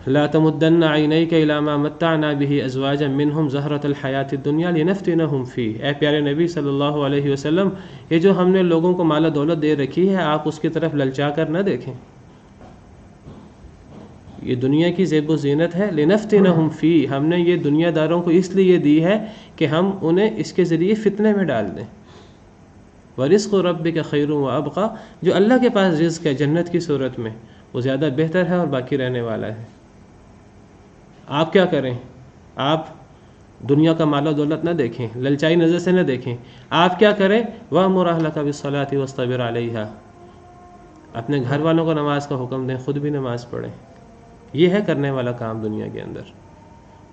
لا تمدن عینیک الی ما متعنا به ازواجا منهم زہرۃ الحیاۃ الدنیا لنفتنہم فیہ. اے پیارے نبی صلی اللہ علیہ وسلم، یہ جو ہم نے لوگوں کو مال و دولت دے رکھی ہے، آپ اس کی طرف للچا کر نہ دیکھیں. یہ دنیا کی زیب و زینت ہے، لنفتنہم فیہ، ہم نے یہ دنیا داروں کو اس لیے دی ہے کہ ہم انہیں اس کے ذریعے فتنے میں ڈال دیں. ورزق ربک خیر وابقی، جو اللہ کے پاس رزق ہے جنت کی صورت میں، وہ زیادہ بہتر ہے اور باقی رہنے والا ہے. آپ کیا کریں؟ آپ دنیا کا مال و دولت نہ دیکھیں، للچائی نظر سے نہ دیکھیں. آپ کیا کریں؟ وَأْمُرْ أَهْلَكَ بِالصَّلَاةِ وَاصْطَبِرْ عَلَيْهَا، اپنے گھر والوں کو نماز کا حکم دیں، خود بھی نماز پڑھیں. یہ ہے کرنے والا کام دنیا کے اندر،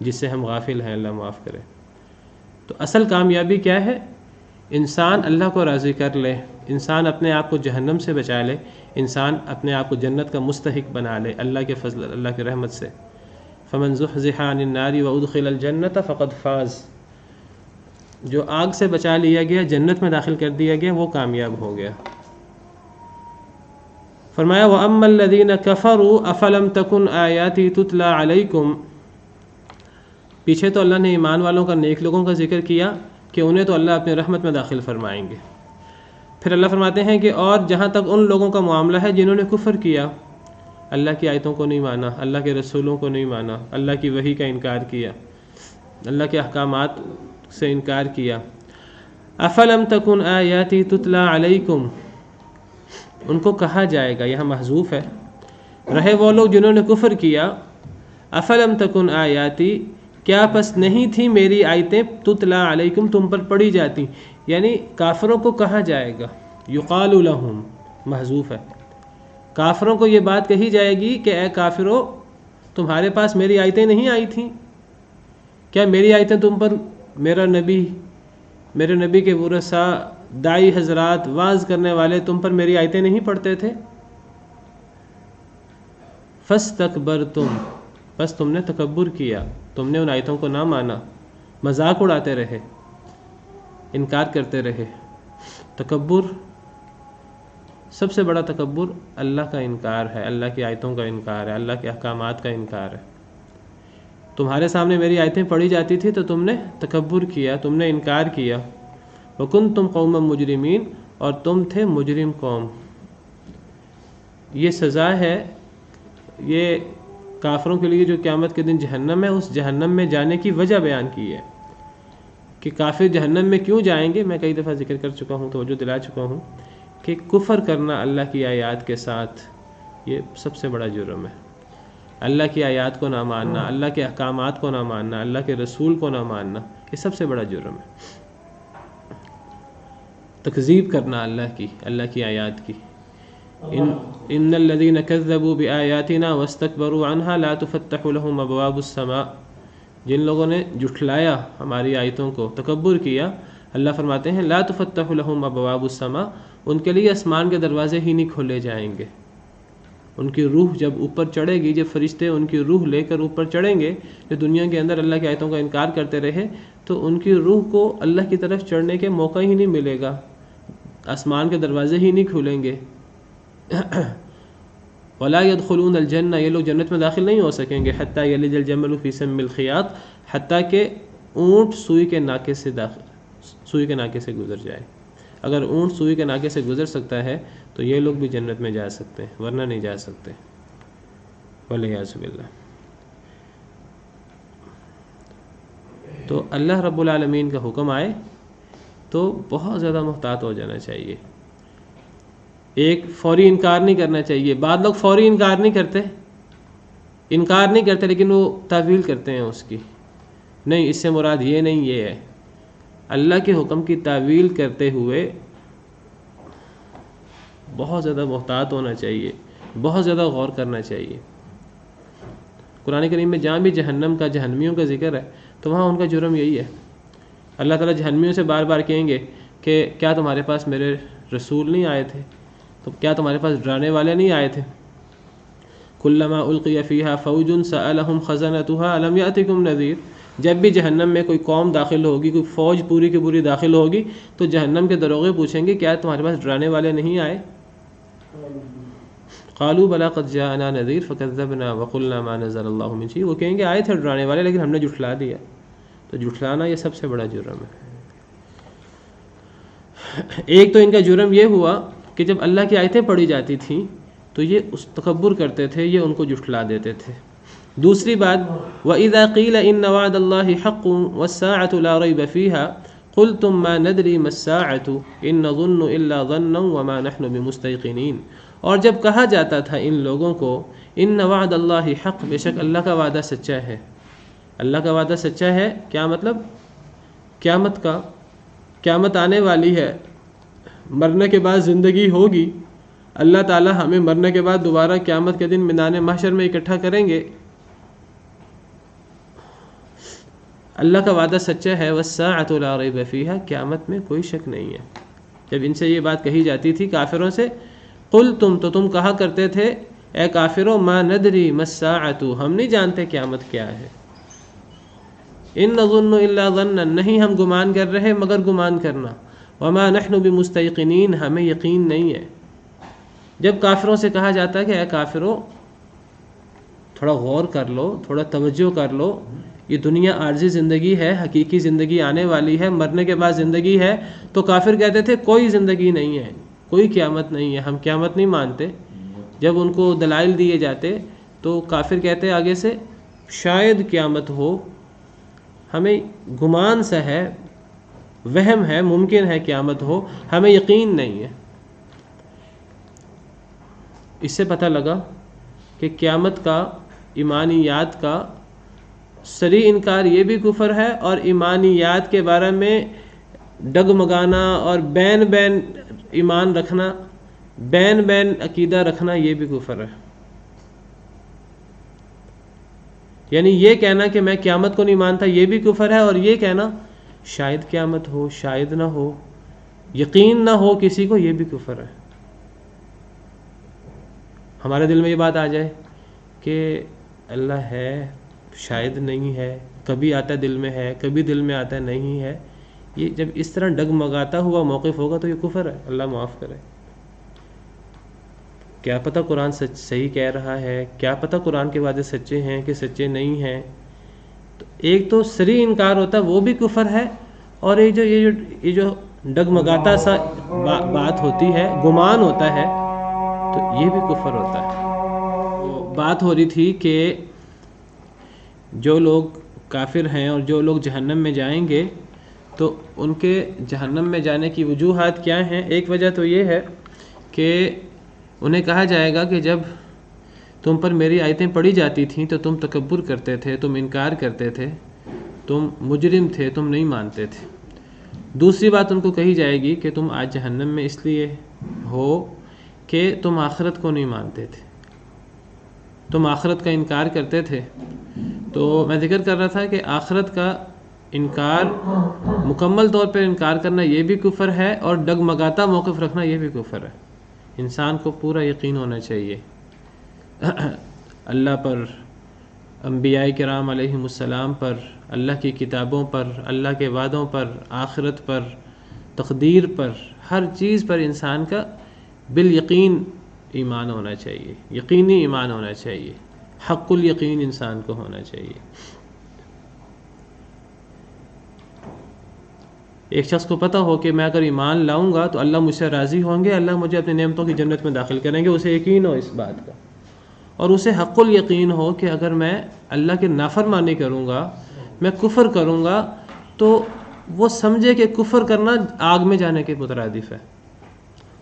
جس سے ہم غافل ہیں، اللہ معاف کرے. تو اصل کامیابی کیا ہے؟ انسان اللہ کو راضی کر لے، انسان اپنے آپ کو جہنم سے بچا لے، انسان اپنے آپ کو جنت کا مستحق بنا لے اللہ کے فضل، اللہ کی رحمت سے. فمن زحزح عن النار وادخل الجنة فقد فاز، جو آگ سے بچا لیا گیا، جنت میں داخل کر دیا گیا، وہ کامیاب ہو گیا. فرمایا وَأَمَّا الَّذِينَ كَفَرُوا أَفَلَمْ تَكُنْ آيَاتِي تُتْلَى عَلَيْكُمْ، پیچھے تو اللہ نے ایمان والوں کا، نیک لوگوں کا ذکر کیا کہ انہیں تو اللہ اپنی رحمت میں داخل فرمائیں گے. پھر اللہ فرماتے ہیں کہ اور جہاں تک ان لوگوں کا معاملہ ہے جنہوں نے کفر کیا، اللہ کی آیتوں کو نہیں مانا، اللہ کے رسولوں کو نہیں مانا، اللہ کی وحی کا انکار کیا، اللہ کے احکامات سے انکار کیا. افلم تکن آیاتی تتلی علیکم، ان کو کہا جائے گا، یہاں محذوف ہے، رہے وہ لوگ جنہوں نے کفر کیا. افلم تکن آیاتی، کیا پس نہیں تھی میری آیتیں، تتلی علیکم، تم پر پڑھی جاتی، یعنی کافروں کو کہا جائے گا. یقال لہم، محذوف ہے، کافروں کو یہ بات کہی جائے گی کہ اے کافرو، تمہارے پاس میری آیتیں نہیں آئی تھیں کیا؟ میری آیتیں تم پر، میرے نبی کے ورثاء، داعی حضرات، واعظ کرنے والے تم پر میری آیتیں نہیں پڑھتے تھے؟ فاستکبرتم، بس تم نے تکبر کیا، تم نے ان آیتوں کو نہ مانا، مذاق اڑاتے رہے، انکار کرتے رہے. تکبر سب سے بڑا تکبر اللہ کا انکار ہے، اللہ کی آیتوں کا انکار ہے، اللہ کے احکامات کا انکار ہے۔ تمہارے سامنے میری آیتیں پڑھی جاتی تھی تو تم نے تکبر کیا، تم نے انکار کیا۔ وَكُنْتُمْ قَوْمًا مُجْرِمِينَ، اور تم تھے مجرم قوم۔ یہ سزا ہے، یہ کافروں کے لیے جو قیامت کے دن جہنم ہے، اس جہنم میں جانے کی وجہ بیان کی ہے کہ کافر جہنم میں کیوں جائیں گے۔ میں کئی دفعہ ذکر کر چکا ہوں، توجہ دلا چکا ہوں کہ کفر کرنا اللہ کی آیات کے ساتھ یہ سب سے بڑا جرم ہے۔ اللہ کی آیات کو نہ ماننا، اللہ کے احکامات کو نہ ماننا، اللہ کے رسول کو نہ ماننا، یہ سب سے بڑا جرم ہے۔ تکذیب کرنا اللہ کی آیات کی۔ ان الذين كذبوا بآياتنا واستكبروا عنها لا تفتح لهم ابواب السماء، جن لوگوں نے جھٹلایا ہماری آیتوں کو، تکبر کیا، اللہ فرماتے ہیں لا تفتح لهم ابواب السماء، ان کے لیے آسمان کے دروازے ہی نہیں کھولے جائیں گے۔ ان کی روح جب اوپر چڑھے گی، جب فرشتے ان کی روح لے کر اوپر چڑھیں گے، جو دنیا کے اندر اللہ کی آیتوں کا انکار کرتے رہے، تو ان کی روح کو اللہ کی طرف چڑھنے کے موقع ہی نہیں ملے گا، آسمان کے دروازے ہی نہیں کھولیں گے۔ ولا يدخلون الجنہ، یہ لوگ جنت میں داخل نہیں ہو سکیں گے، حتیٰ یلج الجمل فی سم الخیاط، حتیٰ کہ اونٹ سوئی کے ناکے سے گزر جائے۔ اگر اونٹ سوئی کے ناکے سے گزر سکتا ہے تو یہ لوگ بھی جنت میں جا سکتے ہیں، ورنہ نہیں جا سکتے، والعیاذ باللہ۔ تو اللہ رب العالمین کا حکم آئے تو بہت زیادہ محتاط ہو جانا چاہیے، ایک فوری انکار نہیں کرنا چاہیے۔ بعض لوگ فوری انکار نہیں کرتے لیکن وہ تعویل کرتے ہیں اس کی، نہیں اس سے مراد یہ نہیں، یہ ہے۔ اللہ کے حکم کی تعویل کرتے ہوئے بہت زیادہ محتاط ہونا چاہیے، بہت زیادہ غور کرنا چاہیے۔ قرآن کریم میں جہاں بھی جہنم کا، جہنمیوں کا ذکر ہے تو وہاں ان کا جرم یہی ہے۔ اللہ تعالیٰ جہنمیوں سے بار بار کہیں گے کہ کیا تمہارے پاس میرے رسول نہیں آئے تھے؟ تو کیا تمہارے پاس ڈرانے والے نہیں آئے تھے؟ کلما القی فیہا فوج سألہم خزنتہا الم یأتکم نذیر، جب بھی جہنم میں کوئی قوم داخل ہوگی، کوئی فوج پوری کی پوری داخل ہوگی تو جہنم کے دروغے پوچھیں گے کیا تمہارے پاس ڈرانے والے نہیں آئے؟ قالوا بلا قد جاءنا نذیر فکذبنا وقلنا ما نزل اللہ من شیء، وہ کہیں گے آئے تھے ڈرانے والے لیکن ہم نے جھٹلا دیا۔ تو جھٹلانا یہ سب سے بڑا جرم ہے۔ ایک تو ان کا جرم یہ ہوا کہ جب اللہ کی آیتیں پڑھی جاتی تھیں تو یہ اس تکبر کرتے تھے، یہ ان کو جھٹلا دیتے تھے۔ دوسری بات، وَإِذَا قِيلَ إِنَّ وَعْدَ اللَّهِ حَقٌّ وَالسَّاعَةُ لَا رَيْبَ فِيهَا قُلْتُم مَّا نَدْرِي مَا السَّاعَةُ إِن نَّظُنُّ إِلَّا ظَنًّا وَمَا نَحْنُ بِمُسْتَيْقِنِينَ، اور جب کہا جاتا تھا ان لوگوں کو إِنَّ وَعْدَ اللَّهِ حَقٌّ، بے شک اللہ کا وعدہ سچا ہے۔ اللہ کا وعدہ سچا ہے کیا مطلب؟ قیامت آنے والی ہے، مرنے کے بعد زندگی ہوگی، اللہ تعالی ہمیں مرنے کے بعد دوبارہ قیامت کے دن میدان محشر میں اکٹھا کریں گے۔ اللہ کا وعدہ سچا ہے، والساعۃ لا ریب فیہا، قیامت میں کوئی شک نہیں ہے۔ جب ان سے یہ بات کہی جاتی تھی کافروں سے، قلتم، تو تم کہا کرتے تھے اے کافروں، ما ندری ما الساعۃ، ہم نہیں جانتے قیامت کیا ہے۔ ان نظن الا ظنا، نہیں ہم گمان کر رہے مگر گمان کرنا۔ وما نحن بمستيقنين، ہمیں یقین نہیں ہے۔ جب کافروں سے کہا جاتا ہے کہ اے کافروں تھوڑا غور کر لو، تھوڑا توجہ کر لو، یہ دنیا عارضی زندگی ہے، حقیقی زندگی آنے والی ہے، مرنے کے بعد زندگی ہے، تو کافر کہتے تھے کوئی زندگی نہیں ہے، کوئی قیامت نہیں ہے، ہم قیامت نہیں مانتے۔ جب ان کو دلائل دیے جاتے تو کافر کہتے آگے سے شاید قیامت ہو، ہمیں گمان سا ہے، وہم ہے، ممکن ہے قیامت ہو، ہمیں یقین نہیں ہے۔ اس سے پتہ لگا کہ قیامت کا، ایمانیات کا صریح انکار یہ بھی کفر ہے، اور ایمانیات کے بارے میں ڈگمگانا اور بین بین ایمان رکھنا، بین بین عقیدہ رکھنا، یہ بھی کفر ہے۔ یعنی یہ کہنا کہ میں قیامت کو نہیں مانتا یہ بھی کفر ہے، اور یہ کہنا شاید قیامت ہو، شاید نہ ہو، یقین نہ ہو کسی کو، یہ بھی کفر ہے۔ ہمارے دل میں یہ بات آ جائے کہ اللہ ہے، شاید نہیں ہے، کبھی آتا ہے دل میں ہے، کبھی دل میں آتا ہے نہیں ہے، یہ جب اس طرح ڈگمگاتا ہوا موقف ہوگا تو یہ کفر ہے، اللہ معاف کرے۔ کیا پتہ قرآن صحیح کہہ رہا ہے، کیا پتہ قرآن کے وعدے سچے ہیں کہ سچے نہیں ہیں. تو ایک تو صریح انکار ہوتا ہے، وہ بھی کفر ہے، اور یہ جو ڈگمگاتا سا بات ہوتی ہے، گمان ہوتا ہے، تو یہ بھی کفر ہوتا ہے. بات ہو رہی تھی کہ جو لوگ کافر ہیں اور جو لوگ جہنم میں جائیں گے تو ان کے جہنم میں جانے کی وجوہات کیا ہیں. ایک وجہ تو یہ ہے کہ انہیں کہا جائے گا کہ جب تم پر میری آیتیں پڑھی جاتی تھیں تو تم تکبر کرتے تھے، تم انکار کرتے تھے، تم مجرم تھے، تم نہیں مانتے تھے. دوسری بات ان کو کہی جائے گی کہ تم آج جہنم میں اس لیے ہو کہ تم آخرت کو نہیں مانتے تھے، تم آخرت کا انکار کرتے تھے. تو میں ذکر کر رہا تھا کہ آخرت کا انکار، مکمل طور پر انکار کرنا یہ بھی کفر ہے، اور ڈگمگاتا موقف رکھنا یہ بھی کفر ہے. انسان کو پورا یقین ہونا چاہیے اللہ پر، انبیاء کرام علیہم السلام پر، اللہ کی کتابوں پر، اللہ کے وعدوں پر، آخرت پر، تقدیر پر، ہر چیز پر انسان کا بالیقین ایمان ہونا چاہیے، یقینی ایمان ہونا چاہیے، حق الیقین انسان کو ہونا چاہیے. ایک شخص کو پتہ ہو کہ میں اگر ایمان لاؤں گا تو اللہ مجھ سے راضی ہوں گے، اللہ مجھے اپنی نعمتوں کی جنت میں داخل کریں گے، اسے یقین ہو اس بات کا، اور اسے حق الیقین ہو کہ اگر میں اللہ کی نافرمانی کروں گا، میں کفر کروں گا، تو وہ سمجھے کہ کفر کرنا آگ میں جانے کے مترادف ہے.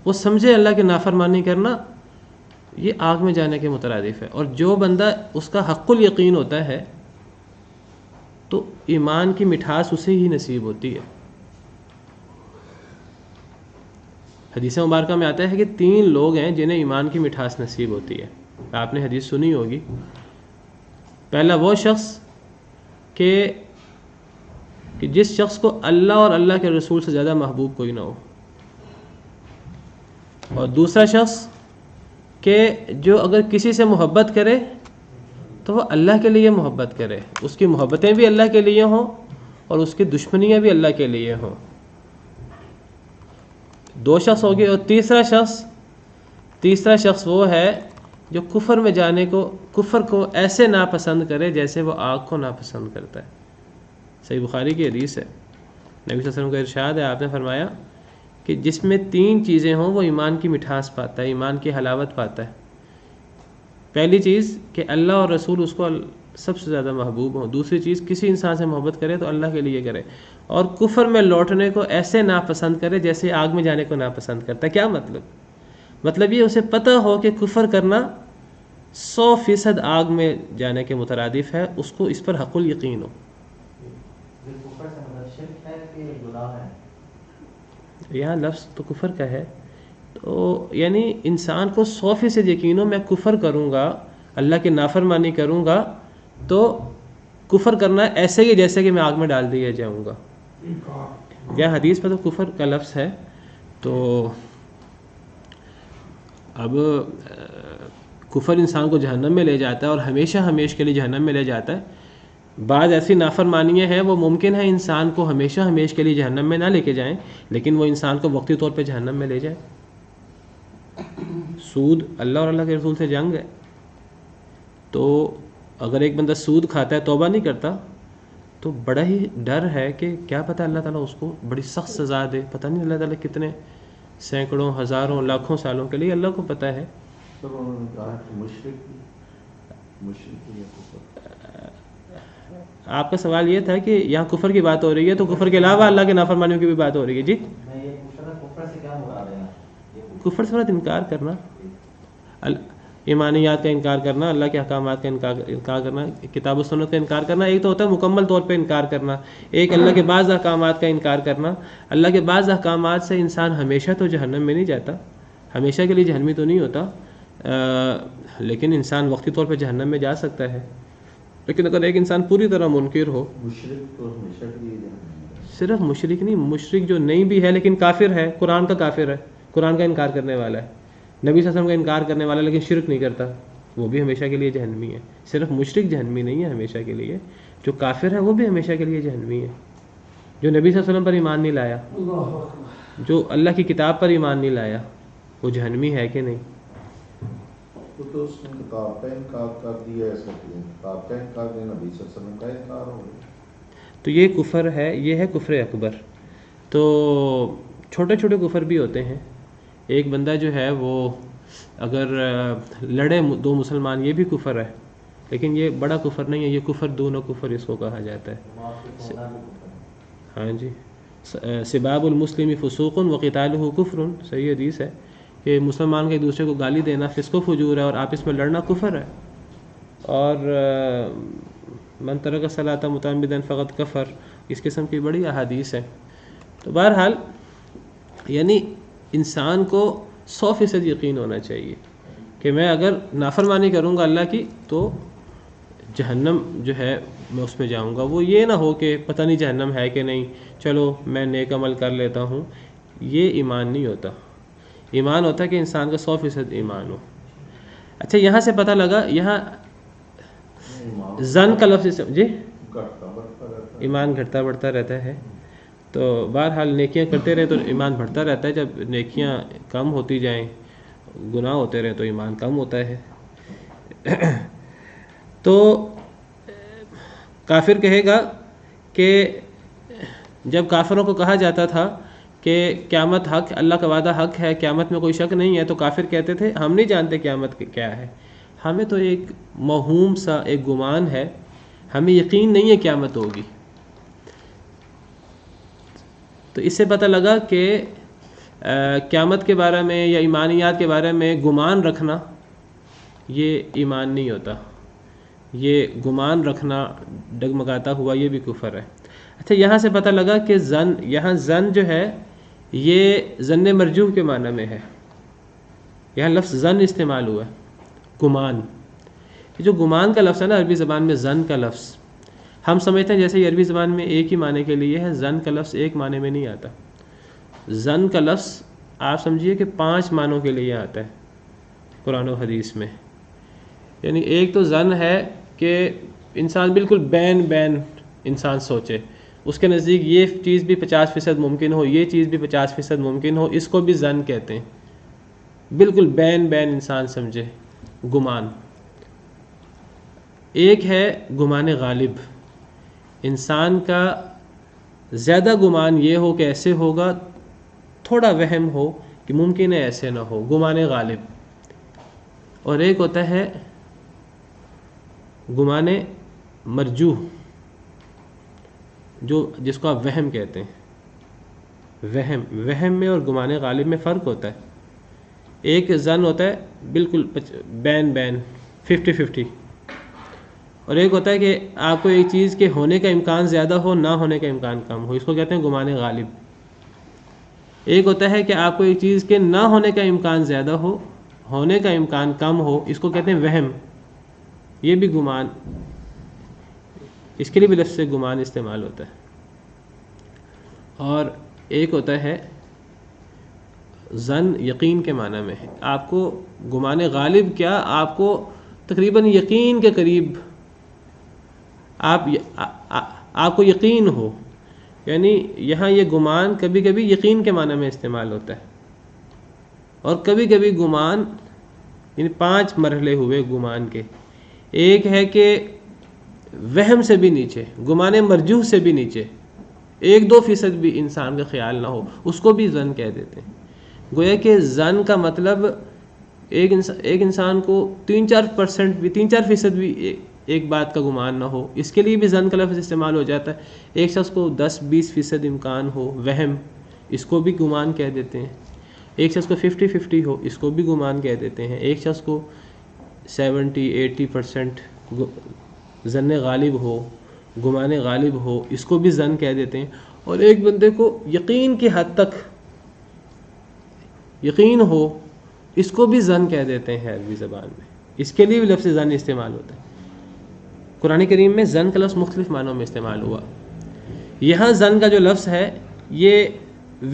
وہ سمجھے اللہ کی نافرمانی کرنا یہ آگ میں جانے کے مترادف ہے. اور جو بندہ اس کا حق الیقین ہوتا ہے تو ایمان کی مٹھاس اسے ہی نصیب ہوتی ہے. حدیث مبارکہ میں آتا ہے کہ 3 لوگ ہیں جنہیں ایمان کی مٹھاس نصیب ہوتی ہے. آپ نے حدیث سنی ہوگی. پہلا وہ شخص کہ جس شخص کو اللہ اور اللہ کے رسول سے زیادہ محبوب کوئی نہ ہو، اور دوسرا شخص کہ جو اگر کسی سے محبت کرے تو وہ اللہ کے لیے محبت کرے، اس کی محبتیں بھی اللہ کے لیے ہوں اور اس کی دشمنیاں بھی اللہ کے لیے ہوں. 2 شخص ہو گئے. اور تیسرا شخص وہ ہے جو کفر میں جانے کو، کفر کو ایسے ناپسند کرے جیسے وہ آگ کو ناپسند کرتا ہے. صحیح بخاری کی حدیث ہے، نبی صلی اللہ علیہ وسلم کا ارشاد ہے، آپ نے فرمایا کہ جس میں 3 چیزیں ہوں وہ ایمان کی مٹھاس پاتا ہے، ایمان کی حلاوت پاتا ہے. پہلی چیز کہ اللہ اور رسول اس کو سب سے زیادہ محبوب ہوں. دوسری چیز کسی انسان سے محبت کرے تو اللہ کے لیے کرے. اور کفر میں لوٹنے کو ایسے ناپسند کرے جیسے آگ میں جانے کو ناپسند کرتا ہے. کیا مطلب یہ اسے پتہ ہو کہ کفر کرنا 100% آگ میں جانے کے مترادف ہے، اس کو اس پر حق الیقین ہو. یہاں لفظ تو کفر کا ہے، تو یعنی انسان کو 100% یقین ہو میں کفر کروں گا، اللہ کی نافرمانی کروں گا تو کفر کرنا ایسے ہی جیسے کہ میں آگ میں ڈال دیا جاؤں گا. یہاں حدیث میں تو کفر کا لفظ ہے. تو اب کفر انسان کو جہنم میں لے جاتا ہے اور ہمیشہ کے لیے جہنم میں لے جاتا ہے. بعض ایسی نافرمانیاں ہیں وہ ممکن ہے انسان کو ہمیشہ کے لیے جہنم میں نہ لے کے جائیں، لیکن وہ انسان کو وقتی طور پہ جہنم میں لے جائے. سود اللہ اور اللہ کے رسول سے جنگ ہے. تو اگر ایک بندہ سود کھاتا ہے، توبہ نہیں کرتا، تو بڑا ہی ڈر ہے کہ کیا پتہ اللہ تعالیٰ اس کو بڑی سخت سزا دے. پتہ نہیں اللہ تعالیٰ کتنے سینکڑوں، ہزاروں، لاکھوں سالوں کے لیے اللہ کو پتہ ہے. آپ کا سوال یہ تھا کہ یہاں کفر کی بات ہو رہی ہے تو کفر کے علاوہ اللہ کے نافرمانیوں کی بھی بات ہو رہی ہے. جی کفر سے مراد انکار کرنا، ایمانیات کا انکار کرنا، اللہ کے احکامات کا انکار کرنا، کتاب و سنت کا انکار کرنا. ایک تو ہوتا ہے مکمل طور پہ انکار کرنا، ایک اللہ کے بعض احکامات کا انکار کرنا. اللہ کے بعض احکامات سے انسان ہمیشہ تو جہنم میں نہیں جاتا، ہمیشہ کے لیے جہنمی تو نہیں ہوتا، لیکن انسان وقتی طور پہ جہنم میں جا سکتا ہے. لیکن اگر ایک انسان پوری طرح منکر ہو، صرف مشرک نہیں، مشرک جو نہیں بھی ہے لیکن کافر ہے، قرآن کا کافر ہے، قرآن کا انکار کرنے والا ہے، نبی صلی اللہ علیہ وسلم کا انکار کرنے والا لیکن شرک نہیں کرتا، وہ بھی ہمیشہ کے لیے جہنمی ہے. صرف مشرک جہنمی نہیں ہے ہمیشہ کے لیے، جو کافر ہے وہ بھی ہمیشہ کے لیے جہنمی ہے. جو نبی صلی اللہ علیہ وسلم پر ایمان نہیں لایا، جو اللہ کی کتاب پر ایمان نہیں لایا، وہ جہنمی ہے کہ نہیں؟ تو اس نے کتاب کا انکار کر دیا، ایسا کہ کتاب کا انکار دیا، نبی صلی اللہ علیہ وسلم کا انکار ہو گیا. تو یہ کفر ہے، یہ ہے کفر اکبر. تو چھوٹے چھوٹے کفر بھی ہوتے ہیں. ایک بندہ جو ہے وہ اگر لڑے دو مسلمان، یہ بھی کفر ہے، لیکن یہ بڑا کفر نہیں ہے، یہ کفر دونوں کفر اس کو کہا جاتا ہے. ہاں جی، سباب المسلم فسوق وقتالہ کفر، صحیح حدیث ہے کہ مسلمان کے دوسرے کو گالی دینا فسق و فجور ہے اور آپس میں لڑنا کفر ہے. اور من ترک الصلاۃ متعمدا فقد کفر، اس قسم کی بڑی احادیث ہے. تو بہرحال یعنی انسان کو 100% یقین ہونا چاہیے کہ میں اگر نافرمانی کروں گا اللہ کی تو جہنم جو ہے میں اس میں جاؤں گا. وہ یہ نہ ہو کہ پتہ نہیں جہنم ہے کہ نہیں، چلو میں نیک عمل کر لیتا ہوں. یہ ایمان نہیں ہوتا. ایمان ہوتا ہے کہ انسان کا 100% ایمان ہو. اچھا، یہاں سے پتہ لگا، یہاں زن کا لفظ جی ایمان گھٹتا بڑھتا رہتا ہے. تو بہرحال نیکیاں کرتے رہے تو ایمان بڑھتا رہتا ہے. جب نیکیاں کم ہوتی جائیں، گناہ ہوتے رہے تو ایمان کم ہوتا ہے. تو کافر کہے گا کہ جب کافروں کو کہا جاتا تھا کہ قیامت حق، اللہ کا وعدہ حق ہے، قیامت میں کوئی شک نہیں ہے، تو کافر کہتے تھے ہم نہیں جانتے قیامت کیا ہے، ہمیں تو ایک موہوم سا ایک گمان ہے، ہمیں یقین نہیں ہے قیامت ہوگی. تو اس سے پتہ لگا کہ قیامت کے بارے میں یا ایمانیات کے بارے میں گمان رکھنا یہ ایمان نہیں ہوتا. یہ گمان رکھنا ڈگمگاتا ہوا یہ بھی کفر ہے. اچھا، یہاں سے پتہ لگا کہ یہاں زن جو ہے یہ ظن مرجوح کے معنی میں ہے. یہاں لفظ زن استعمال ہوا ہے، گمان. جو گمان کا لفظ ہے نا عربی زبان میں، زن کا لفظ ہم سمجھتے ہیں جیسے عربی زبان میں ایک ہی معنی کے لیے ہے. زن کا لفظ ایک معنی میں نہیں آتا. زن کا لفظ آپ سمجھیے کہ 5 معنوں کے لیے آتا ہے قرآن و حدیث میں. یعنی ایک تو زن ہے کہ انسان بالکل بین انسان سوچے، اس کے نزدیک یہ چیز بھی 50% ممکن ہو، یہ چیز بھی 50% ممکن ہو، اس کو بھی زن کہتے ہیں. بالکل بین انسان سمجھے، گمان. ایک ہے گمان غالب، انسان کا زیادہ گمان یہ ہو کہ ایسے ہوگا، تھوڑا وہم ہو کہ ممکن ہے ایسے نہ ہو، گمان غالب. اور ایک ہوتا ہے گمان مرجوح، جس کو آپ وہم کہتے ہیں. وہم میں اور گمان غالب میں فرق ہوتا ہے. ایک زن ہوتا ہے بالکل بین 50-50، اور ایک ہوتا ہے کہ آپ کو ایک چیز کے ہونے کا امکان زیادہ ہو، نہ ہونے کا امکان کم ہو، اس کو کہتے ہیں گمان غالب. ایک ہوتا ہے کہ آپ کو ایک چیز کے نہ ہونے کا امکان زیادہ ہو، ہونے کا امکان کم ہو، اس کو کہتے ہیں وہم. یہ بھی گمان، اس کے لیے بھی لفظ سے گمان استعمال ہوتا ہے. اور ایک ہوتا ہے زن یقین کے معنی میں ہے. آپ کو گمان غالب کیا، آپ کو تقریباً یقین کے قریب آپ کو یقین ہو. یعنی یہاں یہ گمان کبھی کبھی یقین کے معنی میں استعمال ہوتا ہے، اور کبھی کبھی گمان، یعنی 5 مرحلے ہوئے گمان کے. ایک ہے کہ وہم سے بھی نیچے، گمان مرجوح سے بھی نیچے، 1-2% بھی انسان کا خیال نہ ہو، اس کو بھی زن کہہ دیتے ہیں. گویا کہ زن کا مطلب ایک انسان کو 3-4% بھی ایک بات کا گمان نہ ہو، اس کے لیے بھی زن کا لفظ استعمال ہو جاتا ہے. ایک شخص کو 10-20% امکان ہو، وہم، اس کو بھی گمان کہہ دیتے ہیں. ایک شخص کو 50-50 ہو، اس کو بھی گمان کہہ دیتے ہیں. ایک شخص کو 70-80% زن غالب ہو، گمان غالب ہو، اس کو بھی زن کہہ دیتے ہیں. اور ایک بندے کو یقین کی حد تک یقین ہو، اس کو بھی زن کہہ دیتے ہیں عربی زبان میں. اس کے لیے بھی لفظ زن استعمال ہوتا ہے. قرآن کریم میں زن کا لفظ مختلف معنوں میں استعمال ہوا. یہاں زن کا جو لفظ ہے یہ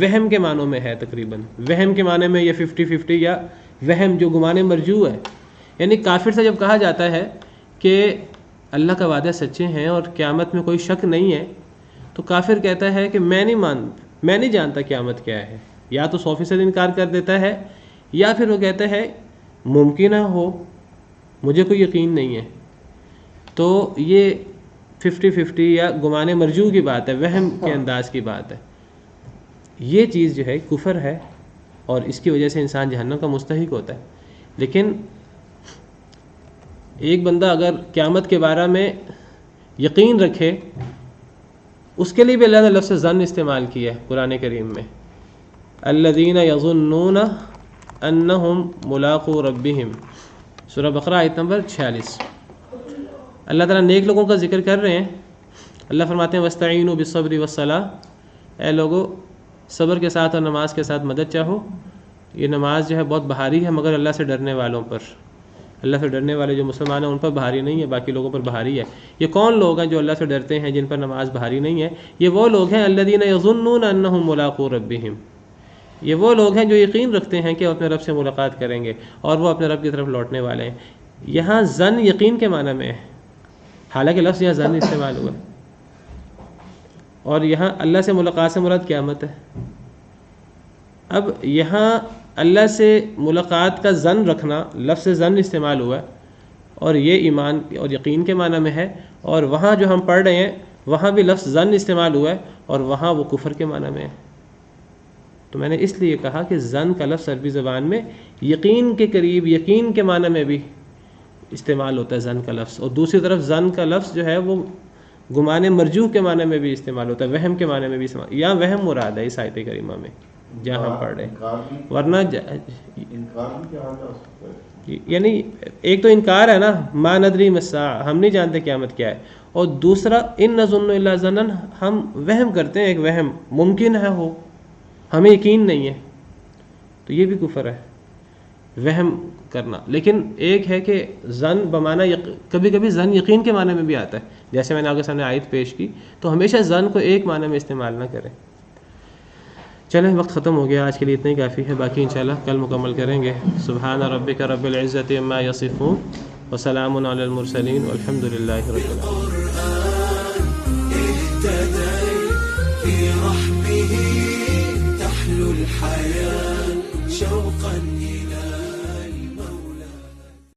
وہم کے معنوں میں ہے. تقریباً وہم کے معنی میں یہ 50-50 یا وہم جو گمان مرجوح ہے. یعنی کافر سے جب کہا جاتا ہے کہ اللہ کا وعدہ سچے ہیں اور قیامت میں کوئی شک نہیں ہے، تو کافر کہتا ہے کہ میں نہیں جانتا قیامت کیا ہے. یا تو 100% انکار کر دیتا ہے، یا پھر وہ کہتا ہے ممکنہ ہو مجھے کوئی یقین نہیں ہے، تو یہ 50-50 یا گمان مرجو کی بات ہے، وہم کے انداز کی بات ہے. یہ چیز جو ہے کفر ہے اور اس کی وجہ سے انسان جہنم کا مستحق ہوتا ہے. لیکن ایک بندہ اگر قیامت کے بارے میں یقین رکھے، اس کے لیے بھی اللہ نے لفظ ظن استعمال کیا ہے قرآن کریم میں. الذین یظنون انہم ملاقو ربہم، سورہ بقرہ آیت نمبر 46. اللہ تعالیٰ نیک لوگوں کا ذکر کر رہے ہیں. اللہ فرماتے ہیں وَاسْتَعِینُوا بِالصَّبْرِ وَالصَّلَاةِ، اے لوگو صبر کے ساتھ اور نماز کے ساتھ مدد چاہو. یہ نماز جو ہے بہت بھاری ہے مگر اللہ سے ڈرنے والوں پر، اللہ سے ڈرنے والے جو مسلمان ہیں ان پر بھاری نہیں ہے، باقی لوگوں پر بھاری ہے. یہ کون لوگ ہیں جو اللہ سے ڈرتے ہیں جن پر نماز بھاری نہیں ہے؟ یہ وہ لوگ ہیں الذین یظنون انہم ملاقو ربہم، یہ وہ لوگ ہیں جو یقین رکھتے ہیں کہ وہ اپنے رب سے ملاقات کریں گے اور وہ اپنے رب کی طرف لوٹنے والے ہیں. یہاں ظن یقین کے معنی میں ہے، حالانکہ لفظ یہاں ظن استعمال ہوا ہے. اور یہاں اللہ سے ملاقات سے مراد قیامت ہے. اب یہاں اللہ سے ملاقات کا ظن رکھنا، لفظ ظن استعمال ہوا ہے اور یہ ایمان اور یقین کے معنی میں ہے. اور وہاں جو ہم پڑھ رہے ہیں وہاں بھی لفظ ظن استعمال ہوا ہے اور وہاں وہ کفر کے معنی میں ہے. تو میں نے اس لیے کہا کہ ظن کا لفظ عربی زبان میں یقین کے قریب، یقین کے معنی میں بھی استعمال ہوتا ہے ظن کا لفظ، اور دوسری طرف ظن کا لفظ جو ہے وہ گمان مرجوح کے معنی میں بھی استعمال ہوتا ہے، وہم کے معنی میں بھی استعمال. یہاں وہم مراد ہے اس آیت کریمہ میں جہاں ہم پڑھ رہے ہیں. ورنہ انکار بھی کیا جا سکتا ہے، یعنی ایک تو انکار ہے نا، ما ندری الساعہ، ہم نہیں جانتے قیامت کیا ہے، اور دوسرا ان نظن الا ظنا، ہم وہم کرتے ہیں، ایک وہم ممکن ہے ہو، ہمیں یقین نہیں ہے. تو یہ بھی کفر ہے، وہم کرنا. لیکن ایک ہے کہ ظن بمعنی کبھی کبھی ظن یقین کے معنی میں بھی آتا ہے، جیسے میں نے آگے سامنے آیت پیش کی. تو ہمیشہ ظن کو ایک معنی میں استعمال نہ کریں. چلیں وقت ختم ہو گیا، آج کے لیے اتنا ہی کافی ہے، باقی انشاءاللہ کل مکمل کریں گے. سبحان ربک رب العزت عما یصفون وسلام علی المرسلین والحمد للہ رب العالمین.